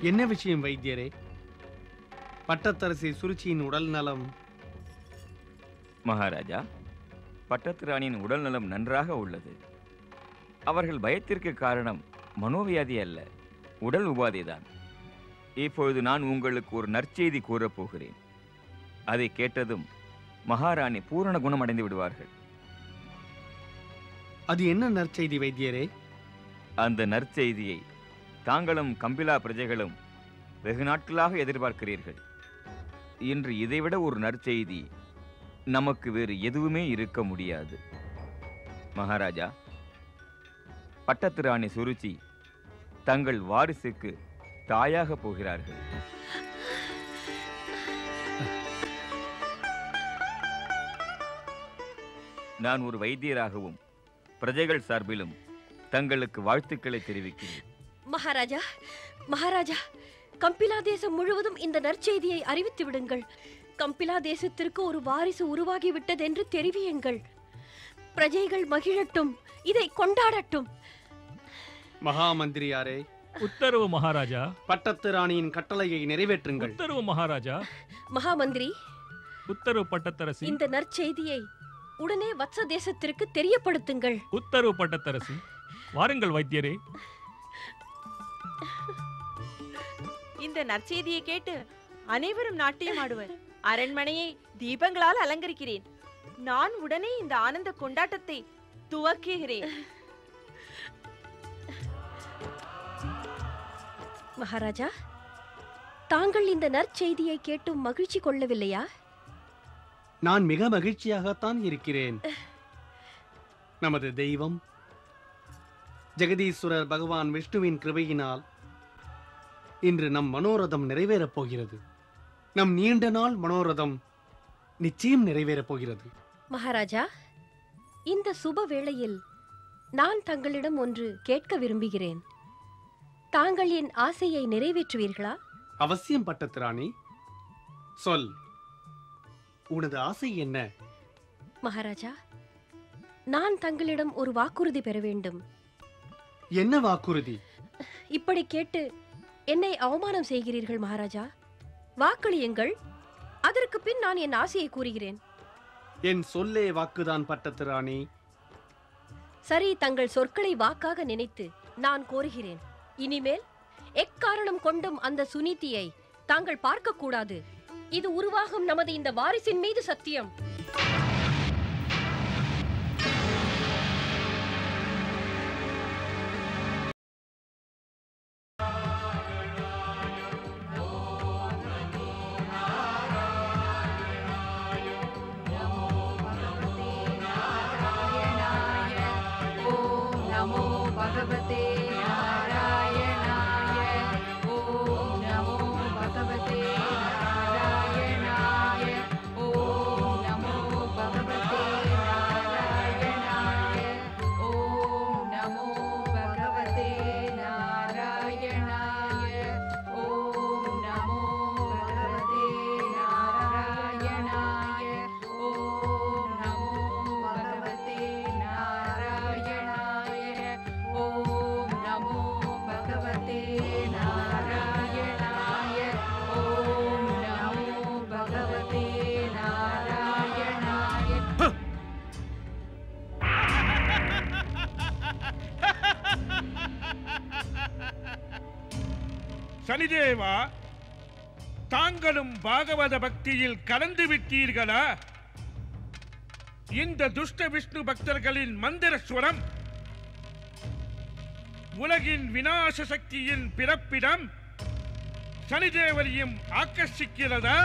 என்ன விஷயம் வைத்தியரே? பட்டத்தரசி சுருச்சியின் உடல் நலம்? மகாராஜா, பட்டத்து ராணியின் உடல் நலம் நன்றாக உள்ளது. அவர்கள் பயத்திற்கு காரணம் மனோவியாதி அல்ல, உடல் உபாதைதான். இப்பொழுது நான் உங்களுக்கு ஒரு நற்செய்தி கூறப்போகிறேன். அதை கேட்டதும் மகாராணி பூரண குணமடைந்து விடுவார்கள். அது என்ன நற்செய்தி வைத்தியரே? அந்த நற்செய்தியை தாங்களும் கம்பிலா பிரஜைகளும் வெகு நாட்களாக எதிர்பார்க்கிறீர்கள். இன்று இதைவிட ஒரு நற்செய்தி நமக்கு வேறு எதுவுமே இருக்க முடியாது. மகாராஜா, பட்டத்து ராணி சுருச்சி தங்கள் வாரிசுக்கு தாயாக போகிறார்கள். நான் ஒரு வைத்தியராகவும் பிரஜைகள் சார்பிலும் தங்களுக்கு வாழ்த்துக்களை தெரிவிக்கிறேன். மகாராஜா, மகாராஜா, கம்பிலா தேசம் முழுவதும் இந்த நற்செய்தியை அறிவித்து விடுங்கள். கம்பிலா தேசத்திற்கு ஒரு வாரிசு உருவாகிவிட்டது என்று தெரிவியுங்கள். பிரஜைகள் மகிழட்டும், இதை கொண்டாடட்டும். மகாமந்திரியாரே, உத்தரவு மகாராஜா. பட்டத்து ராணியின் கட்டளையை நிறைவேற்றுங்கள். உத்தரவு மகாராஜா. மகாமந்திரி, உத்தரவு பட்டத்தரசி. இந்த நற்செய்தியை உடனே வத்ச தேசத்திற்கு தெரியப்படுத்துங்கள். உத்தரவு பட்டத்தரசி. வாருங்கள் வைத்தியரே. இந்த நற்செய்தியை கேட்டு அனைவரும் நாட்டியம் ஆடுவர். அரண்மனையை தீபங்களால் அலங்கரிக்கிறேன். நான் உடனே இந்த ஆனந்த கொண்டாட்டத்தை துவக்குகிறேன். மகாராஜா, தாங்கள் இந்த நற்செய்தியை கேட்டு மகிழ்ச்சி கொள்ளவில்லையா? நான் மிக மகிழ்ச்சியாகத்தான் இருக்கிறேன். நமது தெய்வம் ஜெகதீஸ்வரர் பகவான் விஷ்ணுவின் கிருபையினால் இன்று நம் மனோரதம் நிறைவேறப் போகிறது. நம் நீண்ட நாள் மனோரதம் நிச்சயம் நிறைவேறப் போகிறது. மகாராஜா, இந்த சுப வேளையில் நான் தங்களிடம் ஒன்று கேட்க விரும்புகிறேன். தாங்கள் என் ஆசையை நிறைவேற்றுவீர்களா? அவசியம் பட்டத்து ராணி, சொல். உனது ஆசை என்ன? மகாராஜா, நான் தங்களிடம் ஒரு வாக்குறுதி பெற வேண்டும். என்ன வாக்குறுதி? இப்படி கேட்டு என்னை அவமானம் செய்கிறீர்கள் மகாராஜா. வாக்களியுங்கள், அதற்கு பின் நான் என் ஆசையை கூறுகிறேன். என் சொல்லே வாக்குதான் பட்டத்து ராணி. சரி, தங்கள் சொற்களை வாக்காக நினைத்து நான் கோருகிறேன். இனிமேல் எக்காரணம் கொண்டும் அந்த சுனிதியை தாங்கள் பார்க்க கூடாது. இது உருவாகும் நமது இந்த வாரிசின் மீது சத்தியம். சனிதேவா, தாங்களும் பாகவத பக்தியில் கலந்து விட்டீர்களா? இந்த துஷ்ட விஷ்ணு பக்தர்களின் மந்திர ஸ்வரம் உலகின் விநாச சக்தியின் பிறப்பிடம் சனிதேவரையும் ஆக்கர்ஷிக்கிறதா?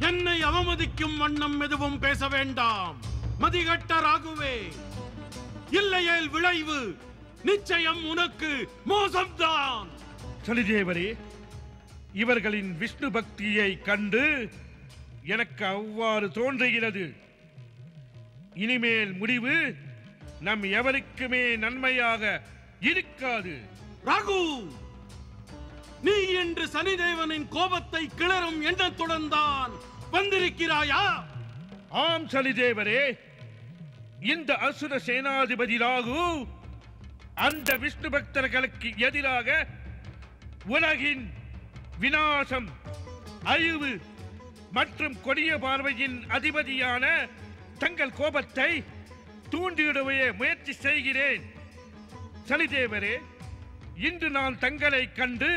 என்னை அவமதிக்கும் வண்ணம் எதுவும் பேச வேண்டாம் மதிகட்ட ராகுவே. இல்லையேல் விளைவு நிச்சயம் உனக்கு மோசம்தான். சனிதேவரே, இவர்களின் விஷ்ணு பக்தியை கண்டு எனக்கு அவ்வாறு தோன்றுகிறது. இனிமேல் முடிவு நம் எவருக்குமே நன்மையாக இருக்காது. ராகு, நீ இன்று சனிதேவனின் கோபத்தை கிளறும் எண்ணத்துடன் தான் வந்திருக்கிறாயா? ஆம் சனிதேவரே, இந்த அசுர சேனாதிபதி ராகு அந்த விஷ்ணு பக்தர்களுக்கு எதிராக உலகின் விநாசம், அழிவு மற்றும் கொடிய பார்வையின் அதிபதியான தங்கள் கோபத்தை தூண்டிவிடவே முயற்சி செய்கிறேன். சனிதேவரே, இன்று நான் தங்களை கண்டு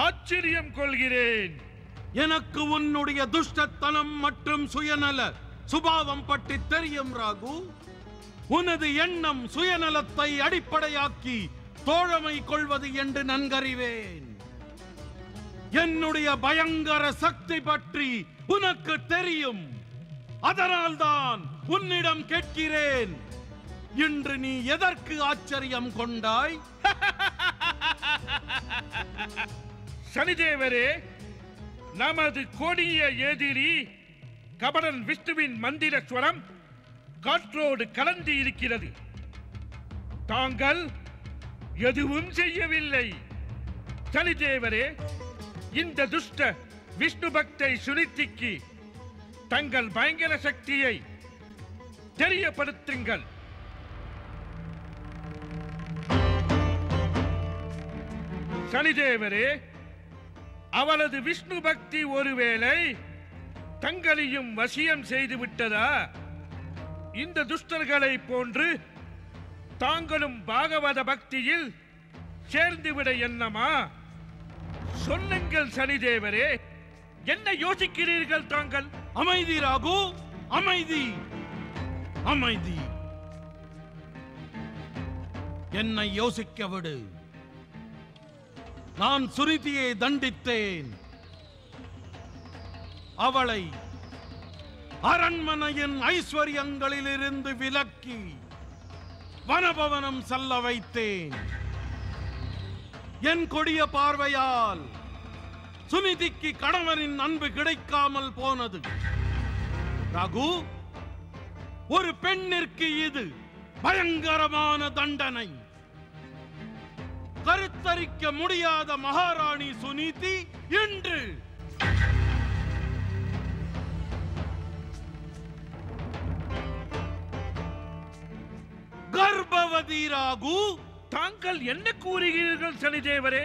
ஆச்சரியம் கொள்கிறேன். எனக்கு உன்னுடைய துஷ்டத்தனம் மற்றும் சுயநல சுபாவம் பற்றி தெரியும் ராகு. உனது எண்ணம் சுயநலத்தை அடிப்படையாக்கி தோழமை கொள்வது என்று நன்கறிவேன். என்னுடைய பயங்கர சக்தி பற்றி உனக்கு தெரியும். அதனால்தான் உன்னிடம் கேட்கிறேன், இன்று நீ எதற்கு ஆச்சரியம் கொண்டாய்? சனிதேவரே, நமது கொடிய எதிரி கபடன் விஷ்ணுவின் மந்திர ஸ்வரம் காற்றோடு கலந்து இருக்கிறது. தாங்கள் எதுவும் செய்யவில்லை. சனிதேவரே, இந்த துஷ்ட விஷ்ணு பக்தை சுனிதிக்கு தங்கள் பயங்கர சக்தியை தெரியப்படுத்துங்கள். சனிதேவரே, அவளது விஷ்ணு பக்தி ஒருவேளை தங்களையும் வசியம் செய்து விட்டதா? இந்த துஷ்டர்களை போன்று தாங்களும் பாகவத பக்தியில் சேர்ந்துவிட எண்ணமா? சொல்லுங்கள் சனிதேவரே, என்ன யோசிக்கிறீர்கள் தாங்கள்? அமைதி ராகு, அமைதி, அமைதி. என்னை யோசிக்க விடு. நான் சுனிதியை தண்டித்தேன். அவளை அரண்மனையின் ஐஸ்வர்யங்களிலிருந்து விலக்கி வனபவனம் செல்ல வைத்தேன். என் கொடிய பார்வையால் சுனிதிக்கு கணவனின் அன்பு கிடைக்காமல் போனது. ரகு, ஒரு பெண்ணிற்கு இது பயங்கரமான தண்டனை. கருத்தரிக்க முடியாத மகாராணி சுனீதி இன்று கர்ப்பவதி. ராகு, தாங்கள் என்ன கூறுகிறீர்கள் சனிதேவரே?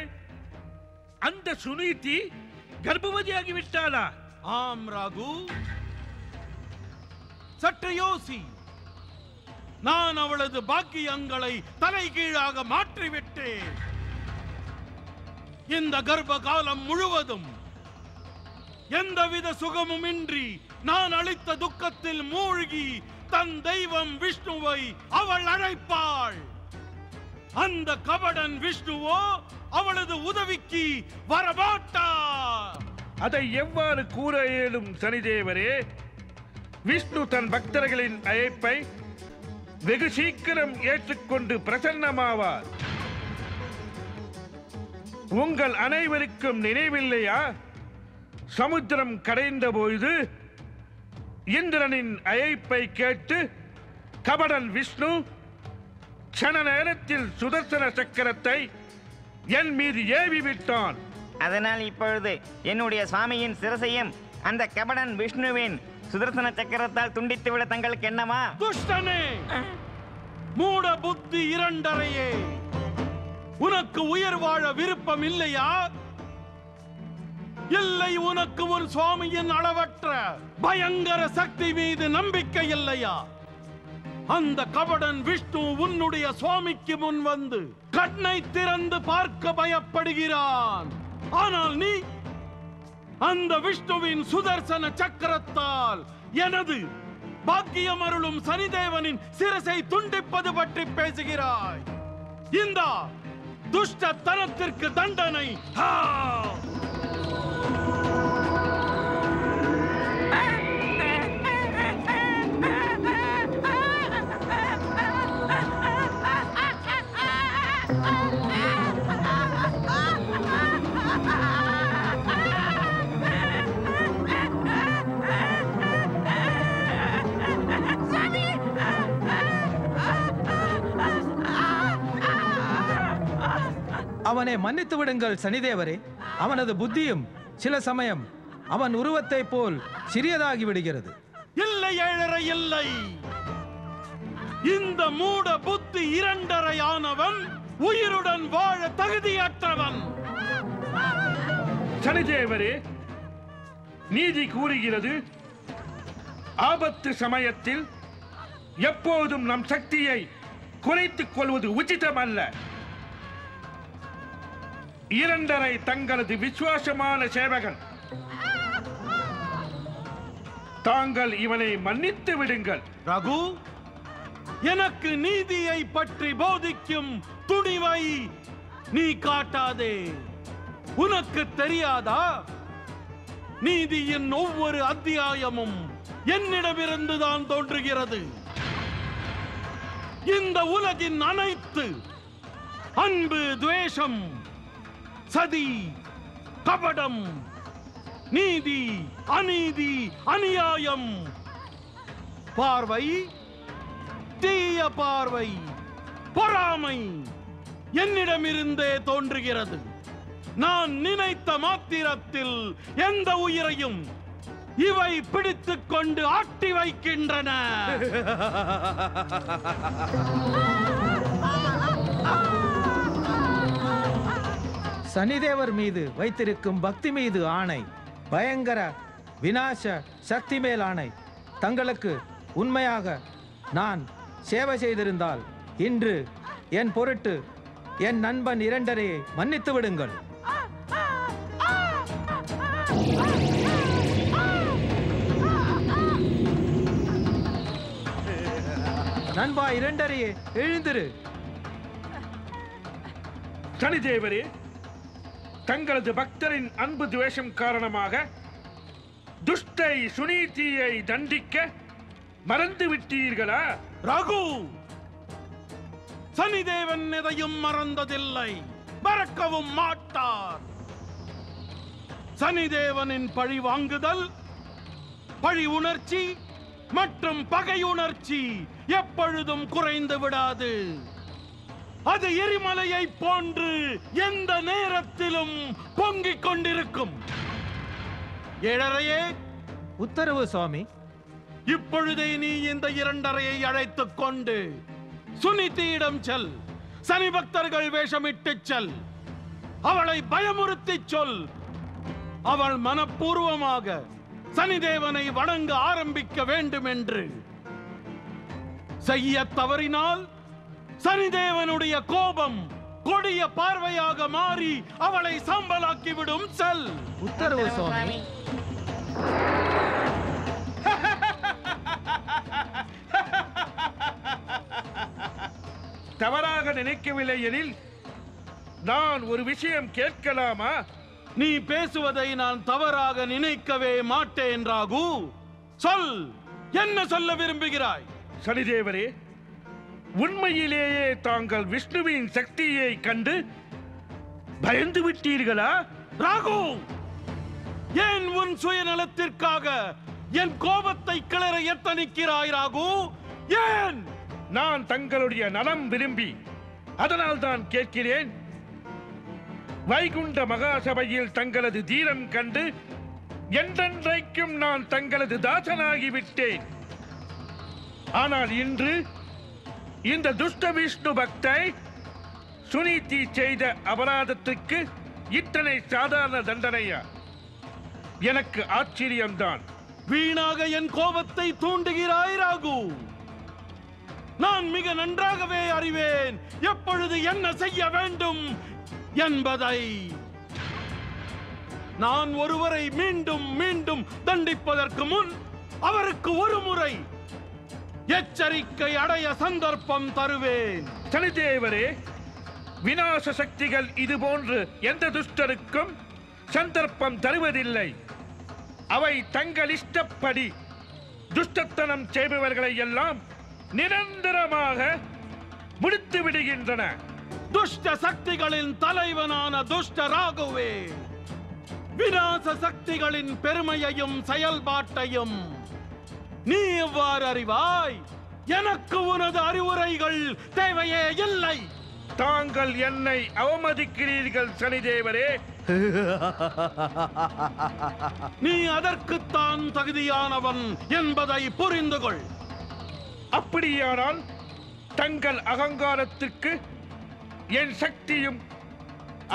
அந்த சுனீதி கர்ப்பவதியாகிவிட்டாளா? ஆம் ராகு, சற்று யோசி. நான் அவளது பாக்கியங்களை தலைகீழாக மாற்றிவிட்டேன். இந்த கர்ப்ப காலம் முழுவதும் எந்தவித சுகமுமின்றி நான் அளித்த துக்கத்தில் மூழ்கி தன் தெய்வம் விஷ்ணுவை அவள் அழைப்பாள். அந்த கபடன் விஷ்ணுவோ அவளது உதவிக்கு வரமாட்டார். அதை எவ்வாறு கூற இயலும் சனிதேவரே? விஷ்ணு தன் பக்தர்களின் அழைப்பை வெகு சீக்கிரம் ஏற்றுக்கொண்டு பிரசன்னமாவார். உங்கள் அனைவருக்கும் நினைவில்லையா? சமுத்திரம் கடைந்த பொழுது இந்திரனின் அழைப்பை கேட்டு கபடன் விஷ்ணு கண நேரத்தில் சுதர்சன சக்கரத்தை என் மீது ஏவி விட்டான். அதனால் இப்பொழுது என்னுடைய சுவாமியின் சிரசையும் அந்த கபடன் விஷ்ணுவின் சுதர்சன சக்கரத்தால் துண்டித்துவிட தங்களுக்கு என்னமா? துஷ்டனே, மூட புத்தி இரண்டரையே, உனக்கு உயிர் வாழ விருப்பம் இல்லையா? இல்லை, உனக்கு ஒரு சுவாமியின் அளவற்ற பயங்கர சக்தி மீது நம்பிக்கை இல்லையா? அந்த கபடன் விஷ்ணு உன்னுடைய சுவாமிக்கு முன் வந்து கண்ணை திறந்து பார்க்க பயப்படுகிறான். ஆனால் நீ அந்த விஷ்ணுவின் சுதர்சன சக்கரத்தால் எனது பாக்கியம் அருளும் சனிதேவனின் சிரசை துண்டிப்பது பற்றி பேசுகிறாய். இந்த துஷ்டத்தனத்திற்கு தண்டனை. அவனை மன்னித்து விடுங்கள் சனிதேவரே. அவனது புத்தியும் சில சமயம் அவன் உருவத்தை போல் சிறியதாகி விடுகிறது. இல்லை ஏழரை இல்லை. இந்த மூட புத்தி இரண்டரையானவன் உயிருடன் வாழ தகுதியற்றவன். சனிதேவரே, நீதி கூறுகிறது ஆபத்து சமயத்தில் எப்போதும் நம் சக்தியை குறைத்துக் கொள்வது உச்சிதம் அல்ல. இரண்டரை தங்களது விசுவாசமான சேவகன். தாங்கள் இவனை மன்னித்து விடுங்கள். ரகு, எனக்கு நீதியை பற்றி போதிக்கும் துணிவை நீ காட்டாதே. உனக்கு தெரியாதா? நீதியின் ஒவ்வொரு அத்தியாயமும் என்னிடமிருந்துதான் தோன்றுகிறது. இந்த உலகின் அனைத்து அன்பு, துவேஷம், சதி, கபடம், நீதி, அநீதி, அநியாயம், பார்வை, தீய பார்வை, பொறாமை என்னிடமிருந்தே தோன்றுகிறது. நான் நினைத்த மாத்திரத்தில் எந்த உயிரையும் இவை பிடித்துக் கொண்டு ஆட்டி வைக்கின்றன. சனிதேவர் மீது வைத்திருக்கும் பக்தி மீது ஆணை, பயங்கர விநாச சக்தி மேல் ஆணை. தங்களுக்கு உண்மையாக நான் சேவை செய்திருந்தால் இன்று என் பொருட்டு என் நண்பன் இரண்டரையை மன்னித்து விடுங்கள். நண்பா இரண்டரையே, எழுந்திரு. சனிதேவரே, தங்களது பக்தரின் அன்பு துவேஷம் காரணமாக துஷ்டை சுனீதியை தண்டிக்க மறந்து விட்டீர்களா? ரகு, சனிதேவன் எதையும் மறந்ததில்லை, மறக்கவும் மாட்டார். சனிதேவனின் பழி வாங்குதல், பழி உணர்ச்சி மற்றும் பகை உணர்ச்சி எப்பொழுதும் குறைந்து விடாது. அது எரிமலையை போன்று எந்த நேரத்திலும் பொங்கிக் கொண்டிருக்கும். ஏழரையே, உத்தரவு சுவாமி. இப்பொழுதே நீ இந்த 2.5 அழைத்துக் கொண்டு சுனிதியிடம் செல். சனி பக்தர்கள் வேஷமிட்டு செல். அவளை பயமுறுத்தி சொல். அவள் மனப்பூர்வமாக சனிதேவனை வணங்க ஆரம்பிக்க வேண்டும் என்று. செய்ய தவறினால் சனிதேவனுடைய கோபம் கொடிய பார்வையாக மாறி அவளை சாம்பலாக்கிவிடும். செல். உத்தரவு சுவாமி. தவறாக நினைக்கவில்லை எனில் நான் ஒரு விஷயம் கேட்கலாமா? நீ பேசுவதை நான் தவறாக நினைக்கவே மாட்டேன் ராகு. சொல், என்ன சொல்ல விரும்புகிறாய்? சனிதேவரே, உண்மையிலேயே தாங்கள் விஷ்ணுவின் சக்தியை கண்டு பயந்து விட்டீர்களா? ராகு, ஏன் உன் சுயநலத்திற்காக என் கோபத்தை கிளற எத்தனிக்கிறாய் ராகு? ஏன்? நான் தங்களுடைய நலம் விரும்பி அதனால் தான் கேட்கிறேன். வைகுண்ட மகாசபையில் தங்களது தீரம் கண்டு என்றென்றைக்கும் நான் தங்களது தாசனாகிவிட்டேன். ஆனால் இன்று இந்த துஷ்ட விஷ்ணு பக்தை சுனிதி செய்த அபராதத்துக்கு இத்தனை சாதாரண தண்டனையா? எனக்கு ஆச்சரியம்தான். வீணாக என் கோபத்தை தூண்டுகிறாய் ராகு. நான் மிக நன்றாகவே அறிவேன் எப்பொழுது என்ன செய்ய வேண்டும் என்பதை. நான் ஒருவரை மீண்டும் மீண்டும் தண்டிப்பதற்கு முன் அவருக்கு ஒரு முறை எச்சரிக்கை அடைய சந்தர்ப்பம் தருவேன். சனிதேவரே, விநாச சக்திகள் இது போன்று எந்த துஷ்டருக்கும் சந்தர்ப்பம் தருவதில்லை. அவை தங்கள் இஷ்டப்படி துஷ்டத்தனம் செய்பவர்களை எல்லாம் நிரந்தரமாக முடித்து விடுகின்றன. துஷ்ட சக்திகளின் தலைவனான துஷ்ட ராகுவே, விநாச சக்திகளின் பெருமையையும் செயல்பாட்டையும் நீ எவ்வாறு அறிவாய்? எனக்கு உனது அறிவுரைகள் தேவையே இல்லை. தாங்கள் என்னை அவமதிக்கிறீர்கள் சனிதேவரே. நீ அதற்குத்தான் தகுதியானவன் என்பதை புரிந்து கொள். அப்படியானால் தங்கள் அகங்காரத்துக்கு என் சக்தியும்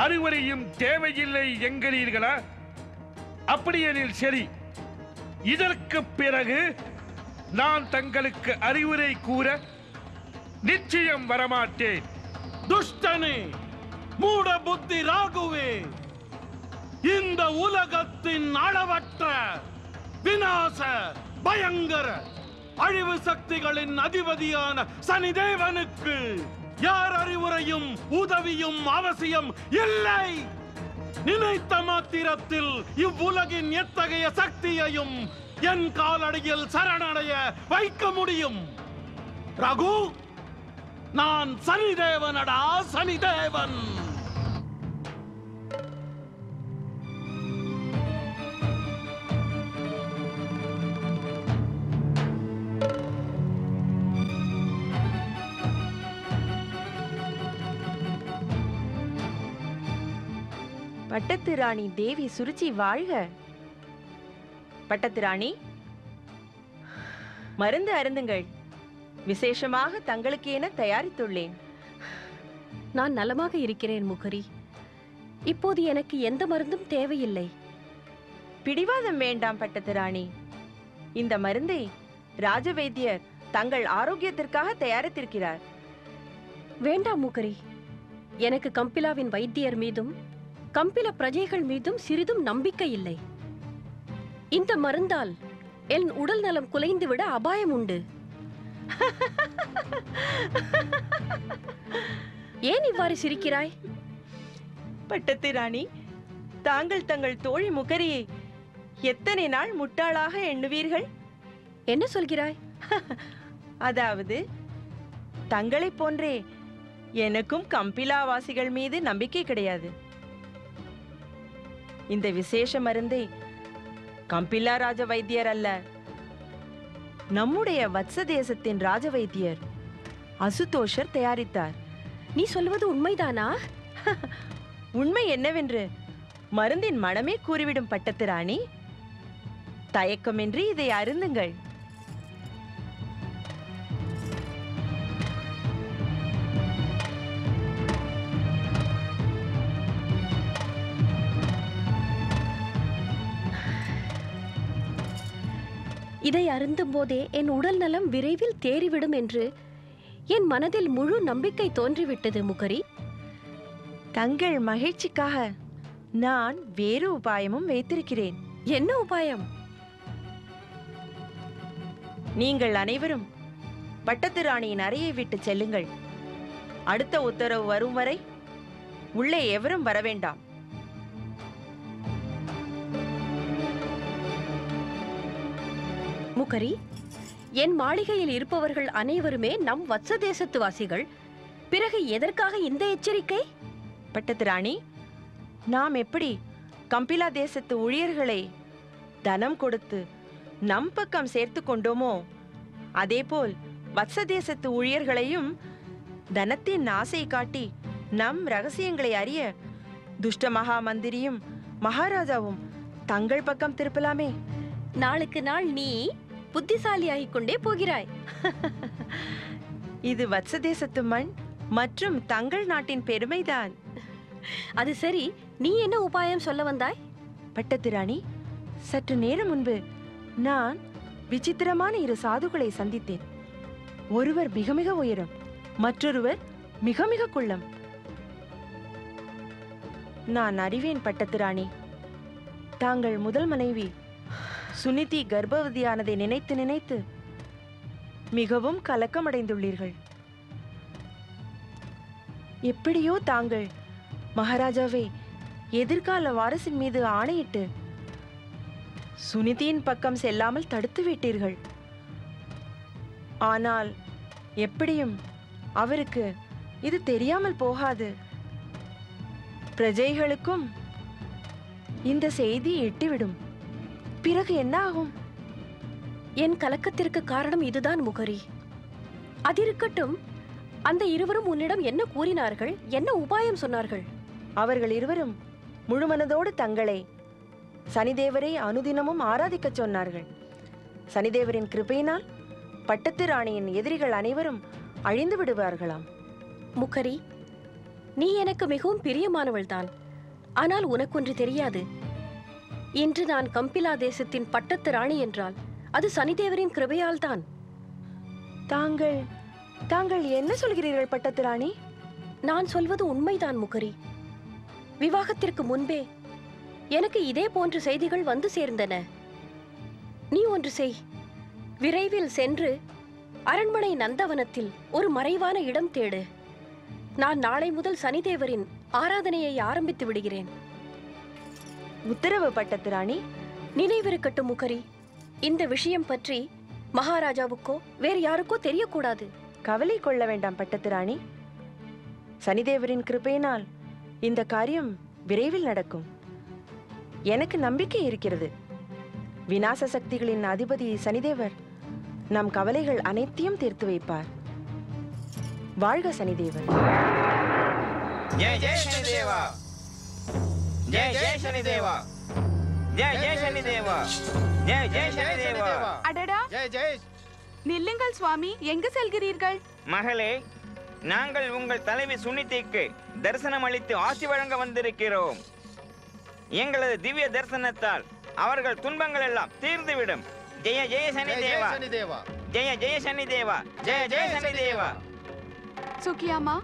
அறிவுரையும் தேவையில்லை என்கிறீர்களா? அப்படியெனில் சரி, இதற்கு பிறகு நான் தங்களுக்கு அறிவுரை கூற நிச்சயம் வரமாட்டேன். துஷ்டனே, மூட புத்தி ராகுவே, இந்த உலகத்தின் அளவற்ற விநாச பயங்கர அழிவு சக்திகளின் அதிபதியான சனிதேவனுக்கு யார் அறிவுரையும் உதவியும் அவசியம் இல்லை. நினைத்த மாத்திரத்தில் இவ்வுலகின் எத்தகைய சக்தியையும் என் காலடியில் சரணடைய வைக்க முடியும். ரகு, நான் சனிதேவனடா, சனிதேவன். பட்டத்து ராணி தேவி சுருச்சி வாழ்க. பட்டத்து ராணி, மருந்து அருந்துங்கள். விசேஷமாக தங்களுக்கு என தயாரித்துள்ளேன். நான் நலமாக இருக்கிறேன் முகரி. இப்போது எனக்கு எந்த மருந்தும் தேவையில்லை. பிடிவாதம் வேண்டாம் பட்டத்து ராணி. இந்த மருந்தை ராஜவைத்தியர் தங்கள் ஆரோக்கியத்திற்காக தயாரித்திருக்கிறார். வேண்டாம் முகரி. எனக்கு கம்பிலாவின் வைத்தியர் மீதும் கம்பில பிரஜைகள் மீதும் சிறிதும் நம்பிக்கை இல்லை. இந்த மருந்தால் என் உடல் நலம் குலைந்துவிட அபாயம் உண்டு. ஏன் இவ்வாறு சிரிக்கிறாய்? பட்டத்து ராணி, தாங்கள் தங்கள் தோழி முகரியை எத்தனை நாள் முட்டாளாக எண்ணுவீர்கள்? என்ன சொல்கிறாய்? அதாவது தங்களைப் போன்றே எனக்கும் கம்பிலாவாசிகள் மீது நம்பிக்கை கிடையாது. இந்த விசேஷ மருந்தை கம்பிலா ராஜ வைத்தியர் அல்ல, நம்முடைய வத்ச தேசத்தின் ராஜவைத்தியர் அசுதோஷர் தயாரித்தார். நீ சொல்வது உண்மைதானா? உண்மை என்னவென்று மருந்தின் மனமே கூறிவிடும் பட்டத்து ராணி. தயக்கமின்றி இதை அருந்துங்கள். இதை அருந்தும் போதே என் உடல் நலம் விரைவில் தேறிவிடும் என்று என் மனதில் முழு நம்பிக்கை தோன்றிவிட்டது முகரி. தங்கள் மகிழ்ச்சிக்காக நான் வேறு உபாயமும் வைத்திருக்கிறேன். என்ன உபாயம்? நீங்கள் அனைவரும் பட்டத்து ராணியின் அறையை விட்டு செல்லுங்கள். அடுத்த உத்தரவு வரும் வரை உள்ளே எவரும் வர வேண்டாம். முகரி, என் மாளிகையில் இருப்பவர்கள் அனைவருமே நம் வத்ச தேசத்து வாசிகள். பிறகு எதற்காக இந்த எச்சரிக்கை? பட்டத்து ராணி, நாம் எப்படி கம்பிலா தேசத்து ஊழியர்களை தனம் கொடுத்து நம் பக்கம் சேர்த்து கொண்டோமோ, அதேபோல் வத்ச தேசத்து ஊழியர்களையும் தனத்தின் ஆசை காட்டி நம் ரகசியங்களை அறிய துஷ்ட மகா மந்திரியும் மகாராஜாவும் தங்கள் பக்கம் திருப்பலாமே. நாளுக்கு நாள் நீ புத்திசாலியாகிக் கொண்டே போகிறாய். இது வத்ச தேசத்து மண் மற்றும் தங்கள் நாட்டின் பெருமைதான். அது சரி, நீ என்ன உபாயம் சொல்ல வந்தாய்? பட்டத்து ராணி, சற்று நேரம் முன்பு நான் விசித்திரமான இரு சாதுக்களை சந்தித்தேன். ஒருவர் மிக மிக உயரம், மற்றொருவர் மிக மிக குள்ளம். நான் அறிவேன் பட்டத்து ராணி, தாங்கள் முதல் மனைவி சுனிதி கர்ப்பவதியானதை நினைத்து நினைத்து மிகவும் கலக்கமடைந்துள்ளீர்கள். எப்படியோ தாங்கள் மகாராஜாவை எதிர்கால வாரசின் மீது ஆணையிட்டு சுனிதியின் பக்கம் செல்லாமல் தடுத்து விட்டீர்கள். ஆனால் எப்படியும் அவருக்கு இது தெரியாமல் போகாது. பிரஜைகளுக்கும் இந்த செய்தி எட்டிவிடும். பிறகு என்ன ஆகும்? என் கலக்கத்திற்கு காரணம் இதுதான் முகரி. அதிருக்கட்டும், அந்த இருவரும் உன்னிடம் என்ன கூறினார்கள்? என்ன உபாயம் சொன்னார்கள்? அவர்கள் இருவரும் முழுமனதோடு தங்களை சனிதேவரை அனுதினமும் ஆராதிக்கச் சொன்னார்கள். சனிதேவரின் கிருபையினால் பட்டத்து ராணியின் எதிரிகள் அனைவரும் அழிந்து விடுவார்களாம். முகரி, நீ எனக்கு மிகவும் பிரியமானவள்தான். ஆனால் உனக்கொன்று தெரியாது. இன்று நான் கம்பிலா தேசத்தின் பட்டத்து ராணி என்றால் அது சனிதேவரின் கிருபையால் தான். தாங்கள் என்ன சொல்கிறீர்கள் பட்டத்து ராணி? நான் சொல்வது உண்மைதான் முகரி. விவாகத்திற்கு முன்பே எனக்கு இதே போன்ற செய்திகள் வந்து சேர்ந்தன. நீ ஒன்று செய். விரைவில் சென்று அரண்மனை நந்தவனத்தில் ஒரு மறைவான இடம் தேடு. நான் நாளை முதல் சனிதேவரின் ஆராதனையை ஆரம்பித்து விடுகிறேன். உத்தரவு பட்டத்து ராணி. நினைவிருக்கட்டும் முகரி, இந்த விஷயம் பற்றி மகாராஜாவுக்கோ வேறு யாருக்கோ தெரியக்கூடாது. கவலை கொள்ள வேண்டாம் பட்டத்து ராணி. சனிதேவரின் கிருபையினால் இந்த காரியம் விரைவில் நடக்கும். எனக்கு நம்பிக்கை இருக்கிறது. விநாச சக்திகளின் அதிபதி சனிதேவர் நம் கவலைகள் அனைத்தையும் தீர்த்து வைப்பார். வாழ்க சனிதேவர். ஜெய் ஜெய் சனிதேவா, ஜெய் ஜெய் சனிதேவா, ஜெய் ஜெய் சனிதேவா, ஜெய் ஜெய் சனிதேவா. அடடா, ஜெய் ஜெய். நில்லுங்கள் சுவாமி, எங்கு செல்கிறீர்கள்? மகளே, நாங்கள் உங்கள் தலைவி சுனிதிக்கு தரிசனம் அளித்து ஆசி வழங்க வந்திருக்கிறோம். எங்களது திவ்ய தரிசனத்தால் அவர்கள் துன்பங்கள் எல்லாம் தீர்ந்துவிடும். ஜெய ஜெய சனிதேவா, ஜெய ஜெய சனிதேவா, ஜெய ஜெய சனிதேவா. சுகியாமா,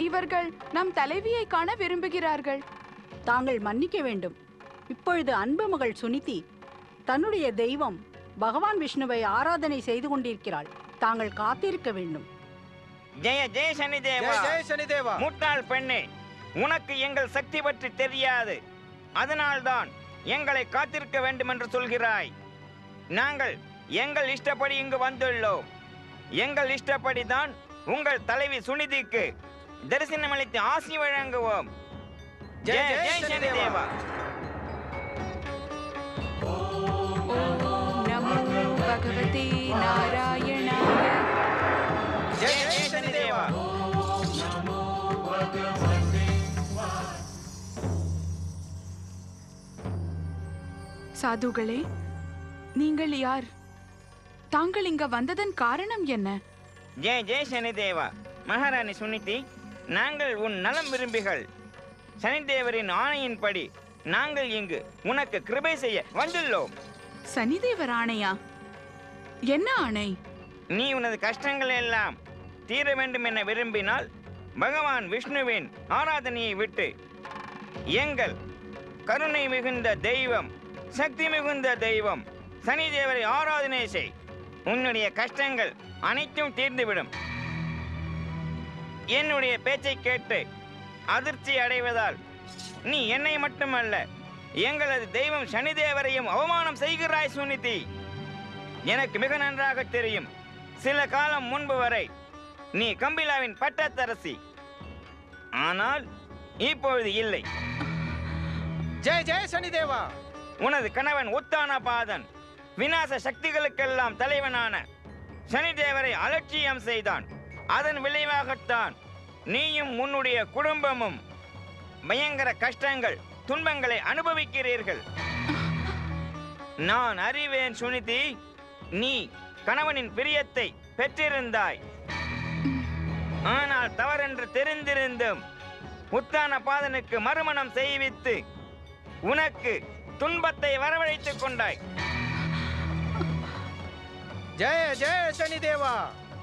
இவர்கள் நம் தலைவியை காண விரும்புகிறார்கள். தாங்கள் மன்னிக்க வேண்டும். இப்பொழுது அன்பு மகள் சுனிதி தன்னுடைய தெய்வம் பகவான் விஷ்ணுவை ஆராதனை செய்து கொண்டிருக்கிறாள். தாங்கள் காத்திருக்க வேண்டும். ஜெய ஜெய சனிதேவா, ஜெய சனிதேவா. முட்டாள் பெண்ணே, உனக்கு எங்கள் சக்தி பற்றி தெரியாது. அதனால்தான் எங்களை காத்திருக்க வேண்டும் என்று சொல்கிறாய். நாங்கள் எங்கள் இஷ்டப்படி இங்கு வந்துள்ளோம். எங்கள் இஷ்டப்படி தான் உங்கள் தலைவி சுனிதிக்கு தரிசனமளித்து ஆசி வழங்குவோம். ஜெய ஜெய சனிதேவா. நமோ பகவதே நாராயணாய. ஜெய ஜெய சனிதேவா. சாதுகளே, நீங்கள் யார்? தாங்கள் இங்க வந்ததன் காரணம் என்ன? ஜெய ஜெய சனிதேவா. மகாராணி சுனிதி, நாங்கள் உன் நலம் விரும்பிகள். சனிதேவரின் ஆணையின்படி நாங்கள் இங்கு உனக்கு கிருபை செய்ய வந்துள்ளோம். சனிதேவர் ஆணையா? என்ன ஆணை? நீ உனது கஷ்டங்கள் எல்லாம் தீர வேண்டும் என விரும்பினால் பகவான் விஷ்ணுவின் ஆராதனையை விட்டு எங்கள் கருணை மிகுந்த தெய்வம், சக்தி மிகுந்த தெய்வம் சனிதேவரை ஆராதனை செய். உன்னுடைய கஷ்டங்கள் அனைத்தும் தீர்ந்துவிடும். என்னுடைய பேச்சை கேட்டு அதிர்ச்சி அடைவதால் நீ என்னை மட்டுமல்ல எங்களது தெய்வம் சனிதேவரையும் அவமானம் செய்கிறாய் சுனிதி. எனக்கு மிக நன்றாக தெரியும். சில காலம் முன்பு வரை நீ கம்பிலாவின் பட்டத்தரசி. ஆனால் இப்பொழுது இல்லை. ஜெய ஜெய சனிதேவா. உனது கணவன் உத்தானபாதன் விநாச சக்திகளுக்கெல்லாம் தலைவனான சனிதேவரை அலட்சியம் செய்தான். அதன் விளைவாகத்தான் நீயும் உன்னுடைய குடும்பமும் பயங்கர கஷ்டங்கள், துன்பங்களை அனுபவிக்கிறீர்கள். நான் அறிவேன் சுனிதி, நீ கணவனின் பிரியத்தை பெற்றிருந்தாய். ஆனால் தவறென்று தெரிந்திருந்தும் உத்தானபாதனுக்கு மறுமணம் செய்வித்து உனக்கு துன்பத்தை வரவழைத்துக் கொண்டாய். ஜெய ஜெய சனிதேவா.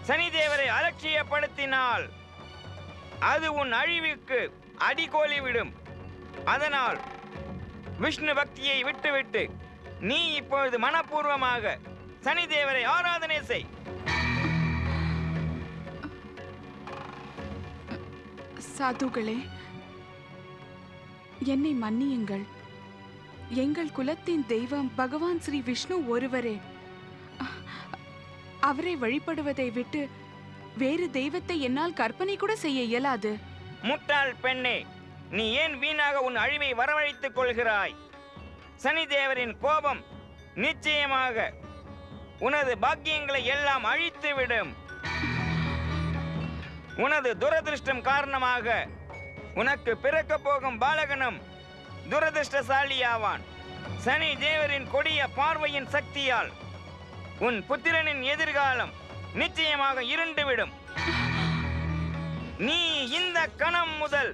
சனிதேவரை அலட்சியப்படுத்தினால் அது உன் அழிவுக்கு அடிகோலி விடும். அதனால் விஷ்ணு பக்தியை விட்டுவிட்டு நீ இப்பொழுது மனப்பூர்வமாக சனிதேவரை ஆராதனை செய். சாதுகளே, என்னை மன்னியுங்கள். எங்கள் குலத்தின் தெய்வம் பகவான் ஸ்ரீ விஷ்ணு ஒருவரே. அவரை வழிபடுவதை விட்டு வேறு தெய்வத்தை என்னால் கற்பனை கூட செய்ய இயலாது. முட்டாள் பெண்ணே, நீ ஏன் வீணாக உன் அழிவை வரவழைத்துக் கொள்கிறாய்? சனிதேவரின் கோபம் நிச்சயமாக உனது பாக்கியங்களை எல்லாம் அழித்துவிடும். உனது துரதிருஷ்டம் காரணமாக உனக்கு பிறக்க போகும் பாலகனும் துரதிருஷ்டசாலியாவான். சனி தேவரின் கொடிய பார்வையின் சக்தியால் உன் புத்திரனின் எதிர்காலம் நிச்சயமாக இருண்டுவிடும். நீ இந்த கணம் முதல்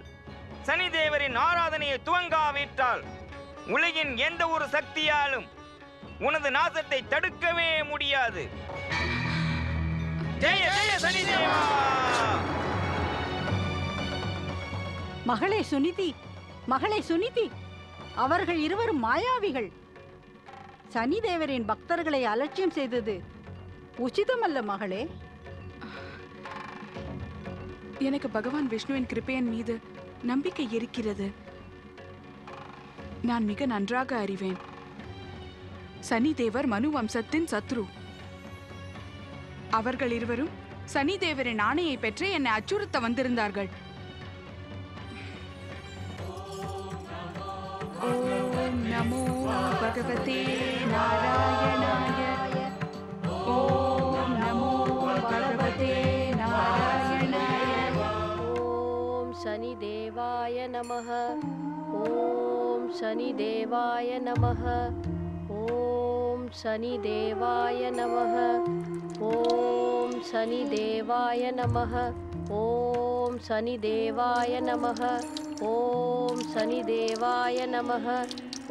சனிதேவரின் ஆராதனையை துவங்காவிட்டால் உலகின் எந்த ஒரு சக்தியாலும் உனது நாசத்தை தடுக்கவே முடியாது. ஜெய ஜெய சனிதேவா. மகளே சுனிதி, மகளே சுனிதி, அவர்கள் இருவரும் மாயாவிகள். சனிதேவரின் பக்தர்களை அலட்சியம் செய்தது உச்சிதமல்ல மகளே. எனக்கு பகவான் விஷ்ணுவின் கிருபையின் மீது நம்பிக்கை இருக்கிறது. நான் மிக நன்றாக அறிவேன். சனிதேவர் மனு வம்சத்தின் சத்ரு. அவர்கள் இருவரும் சனிதேவரின் ஆணையை பெற்று என்னை அச்சுறுத்த வந்திருந்தார்கள். ஓம் நமோ பகவதே நாராயணாய. ஓம் நமோ பகவதே நாராயணாய. ஓம் சனிதேவாய நமः. ஓம் சனிதேவாய நமः. ஓம் சனிதேவாய நமः. ஓம் சனிதேவாய நமः. ஓம் சனிதேவாய நமः. ஓம் சனிதேவாய நமः.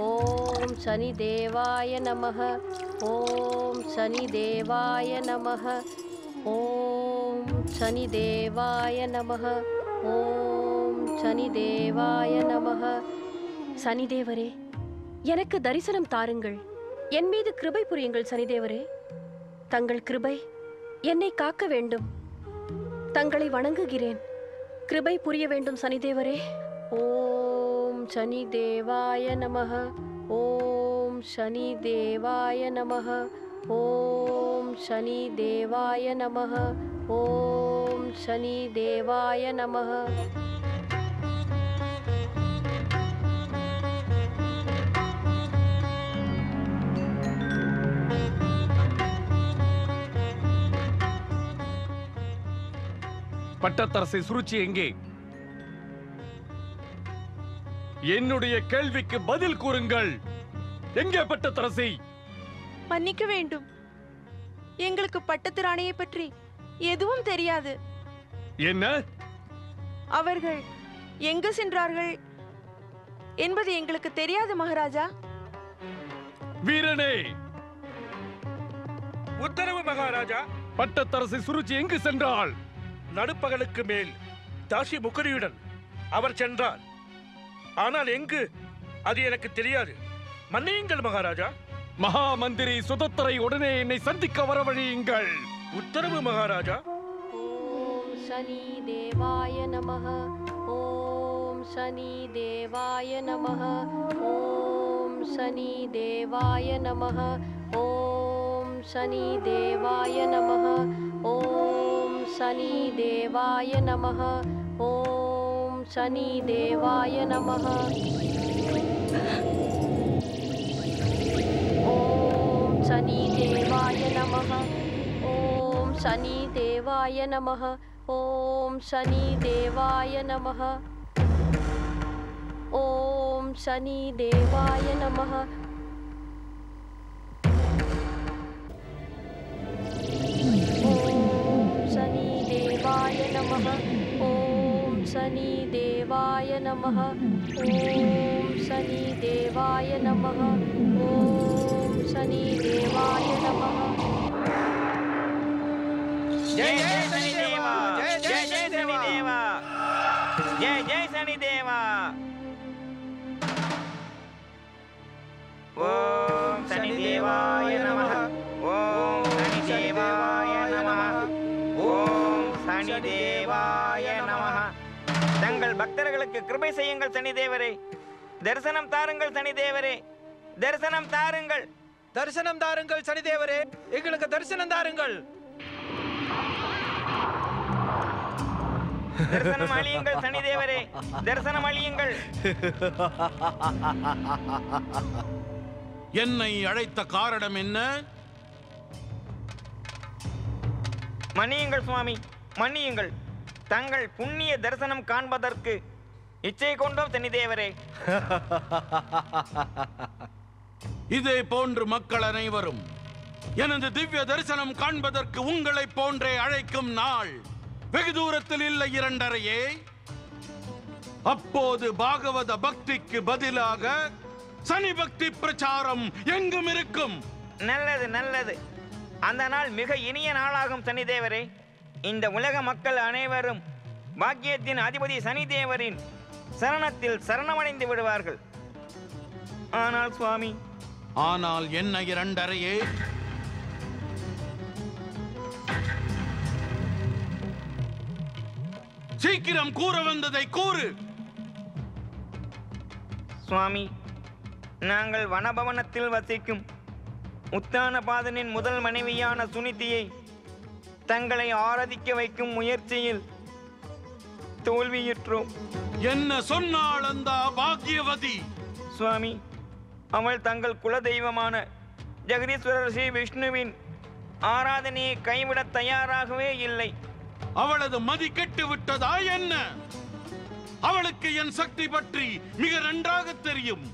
ஓம் சனிதேவாய நமः. ஓம் சனிதேவாய நமः. ஓம் சனிதேவாய நமः. ஓம் சனிதேவாய நமः. சனிதேவரே, எனக்கு தரிசனம் தாருங்கள். என் மீது கிருபை புரியுங்கள் சனிதேவரே. தங்கள் கிருபை என்னை காக்க வேண்டும். தங்களை வணங்குகிறேன். கிருபை புரிய வேண்டும் சனிதேவரே. ஓம் சனிதேவாய நமः. ஓம் சனிதேவாய நமः. ஓம் சனிதேவாய நமः. ஓம் சனிதேவாய நமः. பட்டத்தரசை சுருச்சி எங்கே? என்னுடைய கேள்விக்கு பதில் கூறுங்கள். எங்கே பட்டத்தரசி? மன்னிக்க வேண்டும், எங்களுக்கு பட்டத்து ராணியை பற்றி எதுவும் தெரியாது. என்ன? அவர்கள் எங்கு சென்றார்கள் என்பது எங்களுக்கு தெரியாது மகாராஜா. வீரனே! உத்தரவு மகாராஜா. பட்டத்தரசி சுருச்சி எங்கு சென்றாள்? நடுப்பகலுக்கு மேல் தாசி முகரியுடன் அவர் சென்றார். ஆனால் எங்கு அது எனக்கு தெரியாது. மன்னியுங்கள் மகாராஜா. மகா மந்திரி சுதத்தரை உடனே என்னை சந்திக்க வரவழையுங்கள். உத்தரவு மகாராஜா. ஓம் சனி தேவாய நமஹ. ஓம் சனி தேவாய நமஹ. ஓம் சனி தேவாய நமஹ. ஓம் சனி தேவாய நமஹ. ஓம் சனி தேவாய நமஹ. ஓம் சனி தேவாய நமஹ. ஓம் சனி தேவாய நமஹ. ஓம் சனி தேவாய நமஹ. ஓம் சனி தேவாய நமஹ. ஓம் சனி தேவாய நமஹ. ஓம் சனி தேவாய நமஹ. ஓம் சனி தேவாய நமஹ. ஓம் சனி தேவாய நமஹ. ஓம் சனி தேவாய நமஹ. जय जय शनि देवा, जय जय शनि देवा, जय जय शनि देवा। ओम शनि देवाय नमः। ओम शनि देवाय नमः। ओम शनि देवाय नमः। தங்கள் பக்தர்களுக்கு கிருபை செய்யுங்கள் சனி தேவரே. தரிசனம் தாருங்கள் சனி தேவரே. தரிசனம் தாருங்கள். தரிசனம் தாருங்கள் சனி தேவரே. எங்களுக்கு தரிசனம் தாருங்கள். தரிசனம் அளியுங்கள் சனி தேவரே. தரிசனம் அளியுங்கள். என்னை அழைத்த காரணம் என்ன? மன்னியுங்கள் சுவாமி, மன்னியுங்கள். தங்கள் புண்ணிய தரிசனம் காண்பதற்கு இச்சை கொண்டோம் சனி தேவரே. இதே போன்று மக்கள் அனைவரும் எனது திவ்ய தரிசனம் காண்பதற்கு உங்களை போன்றே அழைக்கும் நாள் வெகு தூரத்தில் இல்லை இரண்டரையே. அப்போது பாகவத பக்திக்கு பதிலாக சனி பக்தி பிரச்சாரம் எங்கும் இருக்கும். நல்லது நல்லது. அந்த நாள் மிக இனிய நாளாகும் சனி தேவரே. இந்த உலக மக்கள் அனைவரும் பாக்கியத்தின் அதிபதி சனி தேவரின் சரணத்தில் சரணமடைந்து விடுவார்கள். ஆனால் சுவாமி, ஆனால் என்ன இரண்டரையே? சீக்கிரம் கூற வந்ததை கூறு. சுவாமி, நாங்கள் வனபவனத்தில் வசிக்கும் உத்தானபாதனின் முதல் மனைவியான சுனிதியை தங்களை ஆராதிக்க வைக்கும் முயற்சியில் தோல்வியுற்றோம். என்ன சொன்னாள் அந்த பாக்கியவதி? சுவாமி, அவள் தங்கள் குல தெய்வமான ஜெகதீஸ்வரர் ஸ்ரீ விஷ்ணுவின் ஆராதனையை கைவிட தயாராகவே இல்லை. அவளது மதி கெட்டு விட்டதா என்ன? அவளுக்கு என் சக்தி பற்றி மிக நன்றாக தெரியும்.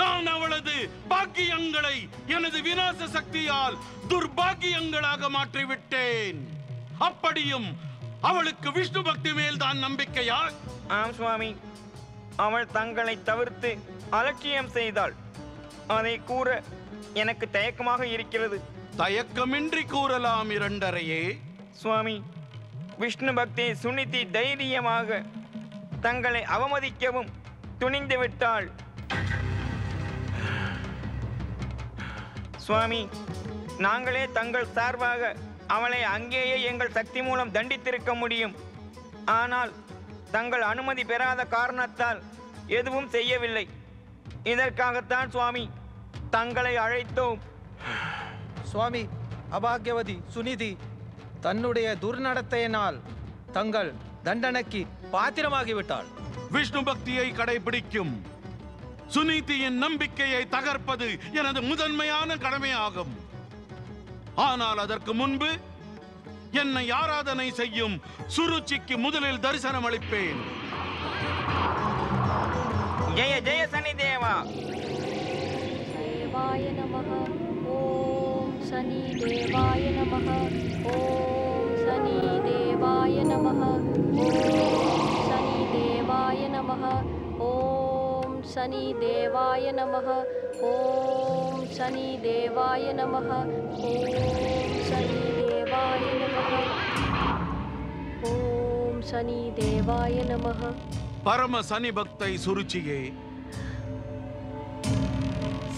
நான் அவளது பாக்கியங்களை எனது விநாச சக்தியால் துர்பாக்கியங்களாக மாற்றிவிட்டேன். அப்படியும் அவளுக்கு விஷ்ணு பக்தி மேல் தான் நம்பிக்கையா? ஆம் சுவாமி, அவள் தங்களை தவிர்த்து அலட்சியம் செய்தாள். அதை கூற எனக்கு தயக்கமாக இருக்கிறது. தயக்கமின்றி கூறலாம் இரண்டரையே. சுவாமி, விஷ்ணு பக்தி சுனிதி தைரியமாக தங்களை அவமதிக்கவும் துணிந்து விட்டாள். சுவாமி, நாங்களே தங்கள் சார்பாக அவளை அங்கேயே எங்கள் சக்தி மூலம் தண்டித்திருக்க முடியும். ஆனால் தங்கள் அனுமதி பெறாத காரணத்தால் எதுவும் செய்யவில்லை. இதற்காகத்தான் சுவாமி தங்களை அழைத்தோம். சுவாமி, அபாகியவதி சுனிதி தன்னுடைய துர்நடத்தையினால் தங்கள் தண்டனைக்கு பாத்திரமாகிவிட்டாள். விஷ்ணு பக்தியை கடைபிடிக்கும் சுனிதியின் நம்பிக்கையை தகர்ப்பது எனது முதன்மையான கடமையாகும். ஆனால் அதற்கு முன்பு என்னை ஆராதனை செய்யும் சுருச்சிக்கு முதலில் தரிசனம் அளிப்பேன். ஜெய ஜெய சனி தேவா. தேவாய நமः. ஓம் சனி தேவாய நமः. ஓம் சனி தேவாய நமः. ஓம் சனி தேவாய நமः. ஓம் சனி தேவாய நமः. ஓம் சனி தேவாய நமः. ஓம் சனி தேவாய நமः. ஓம் சனி தேவாய நமः. பரம சனி பக்தை சுருச்சியே.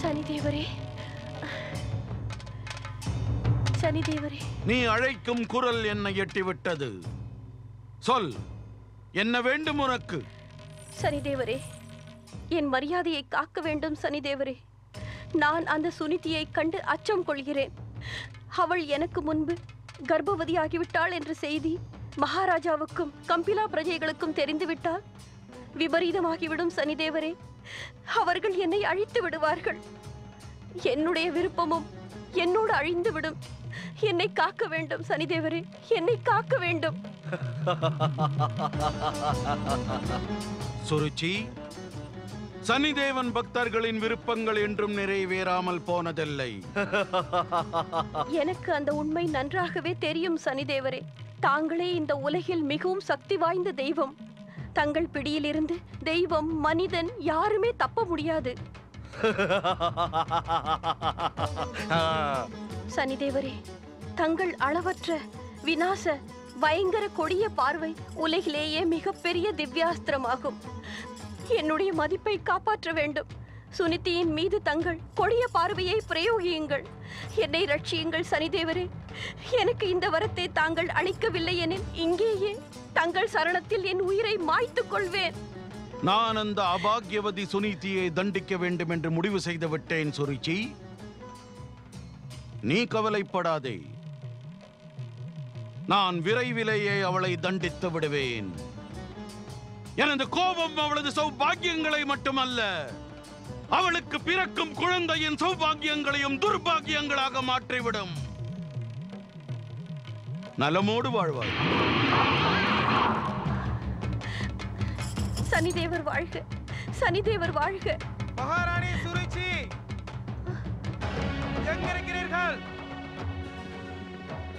சனிதேவரே, சனிதேவரே, நீ அழைக்கும் குரல் என்னை எட்டிவிட்டது. சொல், என்ன வேண்டும் உனக்கு? சனிதேவரே, என் மரியாதையை காக்க வேண்டும் சனிதேவரே. நான் அந்த சுனிதியை கண்டு அச்சம் கொள்கிறேன். அவள் எனக்கு முன்பு கர்ப்பவதியாகிவிட்டாள் என்ற செய்தி மகாராஜாவுக்கும் கம்பிலா பிரஜைகளுக்கும் தெரிந்துவிட்டால் விபரீதமாகிவிடும் சனிதேவரே. அவர்கள் என்னை அழித்து விடுவார்கள். என்னுடைய விருப்பமும் என்னோடு அழிந்துவிடும். என்னை காக்க வேண்டும் சனிதேவரே, என்னை காக்க வேண்டும். சுருச்சி, சனிதேவன் பக்தர்களின் விருப்பங்கள் என்றும் நிறைவேறாமல் போனதில்லை. எனக்கு அந்த உண்மை நன்றாகவே தெரியும் சனிதேவரே. தாங்களே இந்த உலகில் மிகவும் சக்தி வாய்ந்த தெய்வம். தங்கள் பிடியிலிருந்து தெய்வம், மனிதன் யாருமே தப்ப முடியாது. சனிதேவரே, தங்கள் அளவற்ற விநாச பயங்கர கொடிய பார்வை உலகிலேயே மிகப்பெரிய திவ்யாஸ்திரமாகும். என்னுடைய மதிப்பை காப்பாற்ற வேண்டும். சுனிதியின் மீது தங்கள் கொடிய பார்வையை பிரயோகியுங்கள். என்னை ரட்சியுங்கள் சனிதேவரே. எனக்கு இந்த வரத்தை தாங்கள் அளிக்கவில்லை எனில் இங்கேயே தங்கள் சரணத்தில் என் உயிரை மாய்த்துக் கொள்வேன். நான் அந்த அபாகியவதி சுனிதியை தண்டிக்க வேண்டும் என்று முடிவு செய்து விட்டேன் சுருச்சி. நீ கவலைப்படாதே. நான் விரைவிலேயே அவளை தண்டித்து விடுவேன். எனது கோபம் அவளது சௌபாகியங்களை மட்டுமல்ல, அவளுக்கு பிறக்கும் குழந்தையின் சௌபாகியங்களையும் துர்பாகியங்களாக மாற்றிவிடும். நலமோடு வாழ்வாள். சனிதேவர் வாழ்க, சனிதேவர் வாழ்க. மகாராணி சுருச்சி, எங்க இருக்கிறீர்கள்?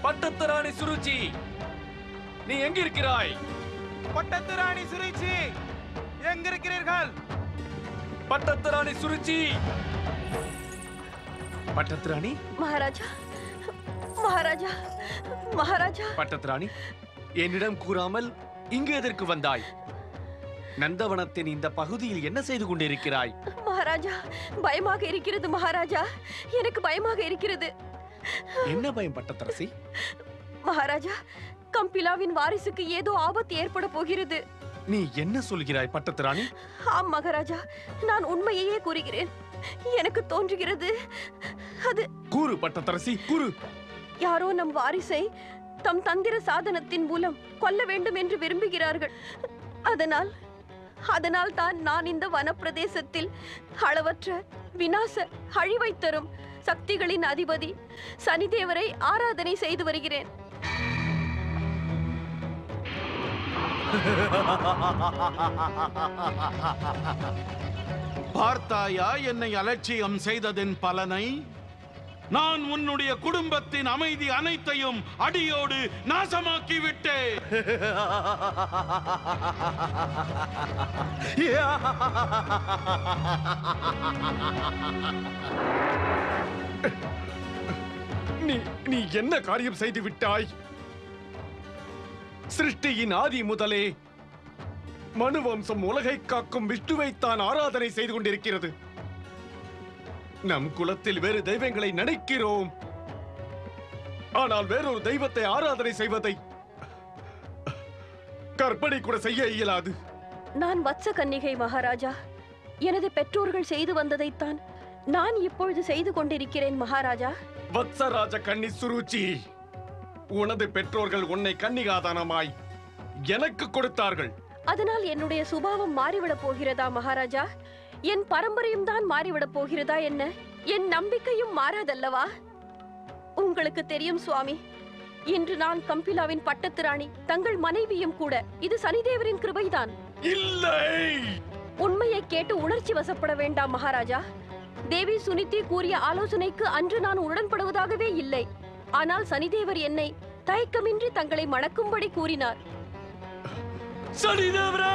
பட்டத்து ராணி சுருச்சி, நீ எங்க இருக்கிறாய்? பட்டத்து ராணி சுருச்சி, எங்க இருக்கிறீர்கள்? பட்டத்து ராணி சுருச்சி. பட்டத்து ராணி. மகாராஜா, மகாராஜா, மகாராஜா. பட்டத்து ராணி, என்னிடம் கூறாமல் இங்கு எதற்கு வந்தாய்? நந்தவனத்தின் இந்த பகுதியில் என்ன செய்து கொண்டிருக்கிறாய்? மகாராஜா, பயமாக இருக்கிறது மகாராஜா, எனக்கு பயமாக இருக்கிறது. என்ன பயம் பட்டத்தரசி? மகாராஜா, கம்பிலாவின் வாரிசுக்கு ஏதோ ஆபத்து ஏற்பட போகிறது. நீ என்ன சொல்கிறாய் பட்டத்து ராணி? ஆம் மகாராஜா, நான் உண்மையையே கூறுகிறேன். எனக்கு தோன்றுகிறது அது. கூறு பட்டத்தரசி, கூறு. யாரோ நம் வாரிசை தம் தந்திர சாதனத்தின் மூலம் கொல்ல வேண்டும் என்று விரும்புகிறார்கள். அதனால் தான் நான் இந்த வனப்பிரதேசத்தில் அளவற்ற விநாச அழிவை தரும் சக்திகளின் அதிபதி சனிதேவரை ஆராதனை செய்து வருகிறேன். பார்த்தாயா என்னை அலட்சியம் செய்ததின் பலனை? நான் உன்னுடைய குடும்பத்தின் அமைதி அனைத்தையும் அடியோடு நாசமாக்கி விட்டேன். நீ என்ன காரியம் செய்து விட்டாய்? சிருஷ்டியின் ஆதி முதலே மனு வம்சம் உலகை காக்கும் விஷ்ணுவைத்தான் ஆராதனை செய்து கொண்டிருக்கிறது. நம் குலத்தில் வேறு தெய்வங்களை நினைக்கிறோம். ஆனால் வேறொரு தெய்வத்தை ஆராதனை செய்வதை கற்பனை கூட செய்ய இயலாது. நான் வத்ச கன்னிகை மகாராஜா. எனது பெற்றோர்கள் செய்து வந்ததைத்தான் நான் இப்பொழுது செய்து கொண்டிருக்கிறேன் மகாராஜா. வத்சராஜ கன்னி சுருச்சி, உனது பெற்றோர்கள் உன்னை கன்னிகாதானமாய் எனக்கு கொடுத்தார்கள். அதனால் என்னுடைய சுபாவம் மாறிவிடப் போகிறதா மகாராஜா? என் பரம்பரையும் தான் மாறிவிடப் போகிறதா என்ன? என் நம்பிக்கையும் மாறாதல்லவா? உங்களுக்கு தெரியும் சுவாமி, இன்று நான் கம்பிலாவின் பட்டத்து ராணி, தங்கள் மனைவியும் கூட. இது சனிதேவரின் கிருபைதான். இல்லை, உண்மையை கேட்டு உணர்ச்சி வசப்பட வேண்டாம் மகாராஜா. தேவி சுனிதி கூறிய ஆலோசனைக்கு அன்று நான் உடன்படுவதாகவே இல்லை. ஆனால் சனிதேவர் என்னை தயக்கமின்றி தங்களை மணக்கும்படி கூறினார். சனிதேவரே!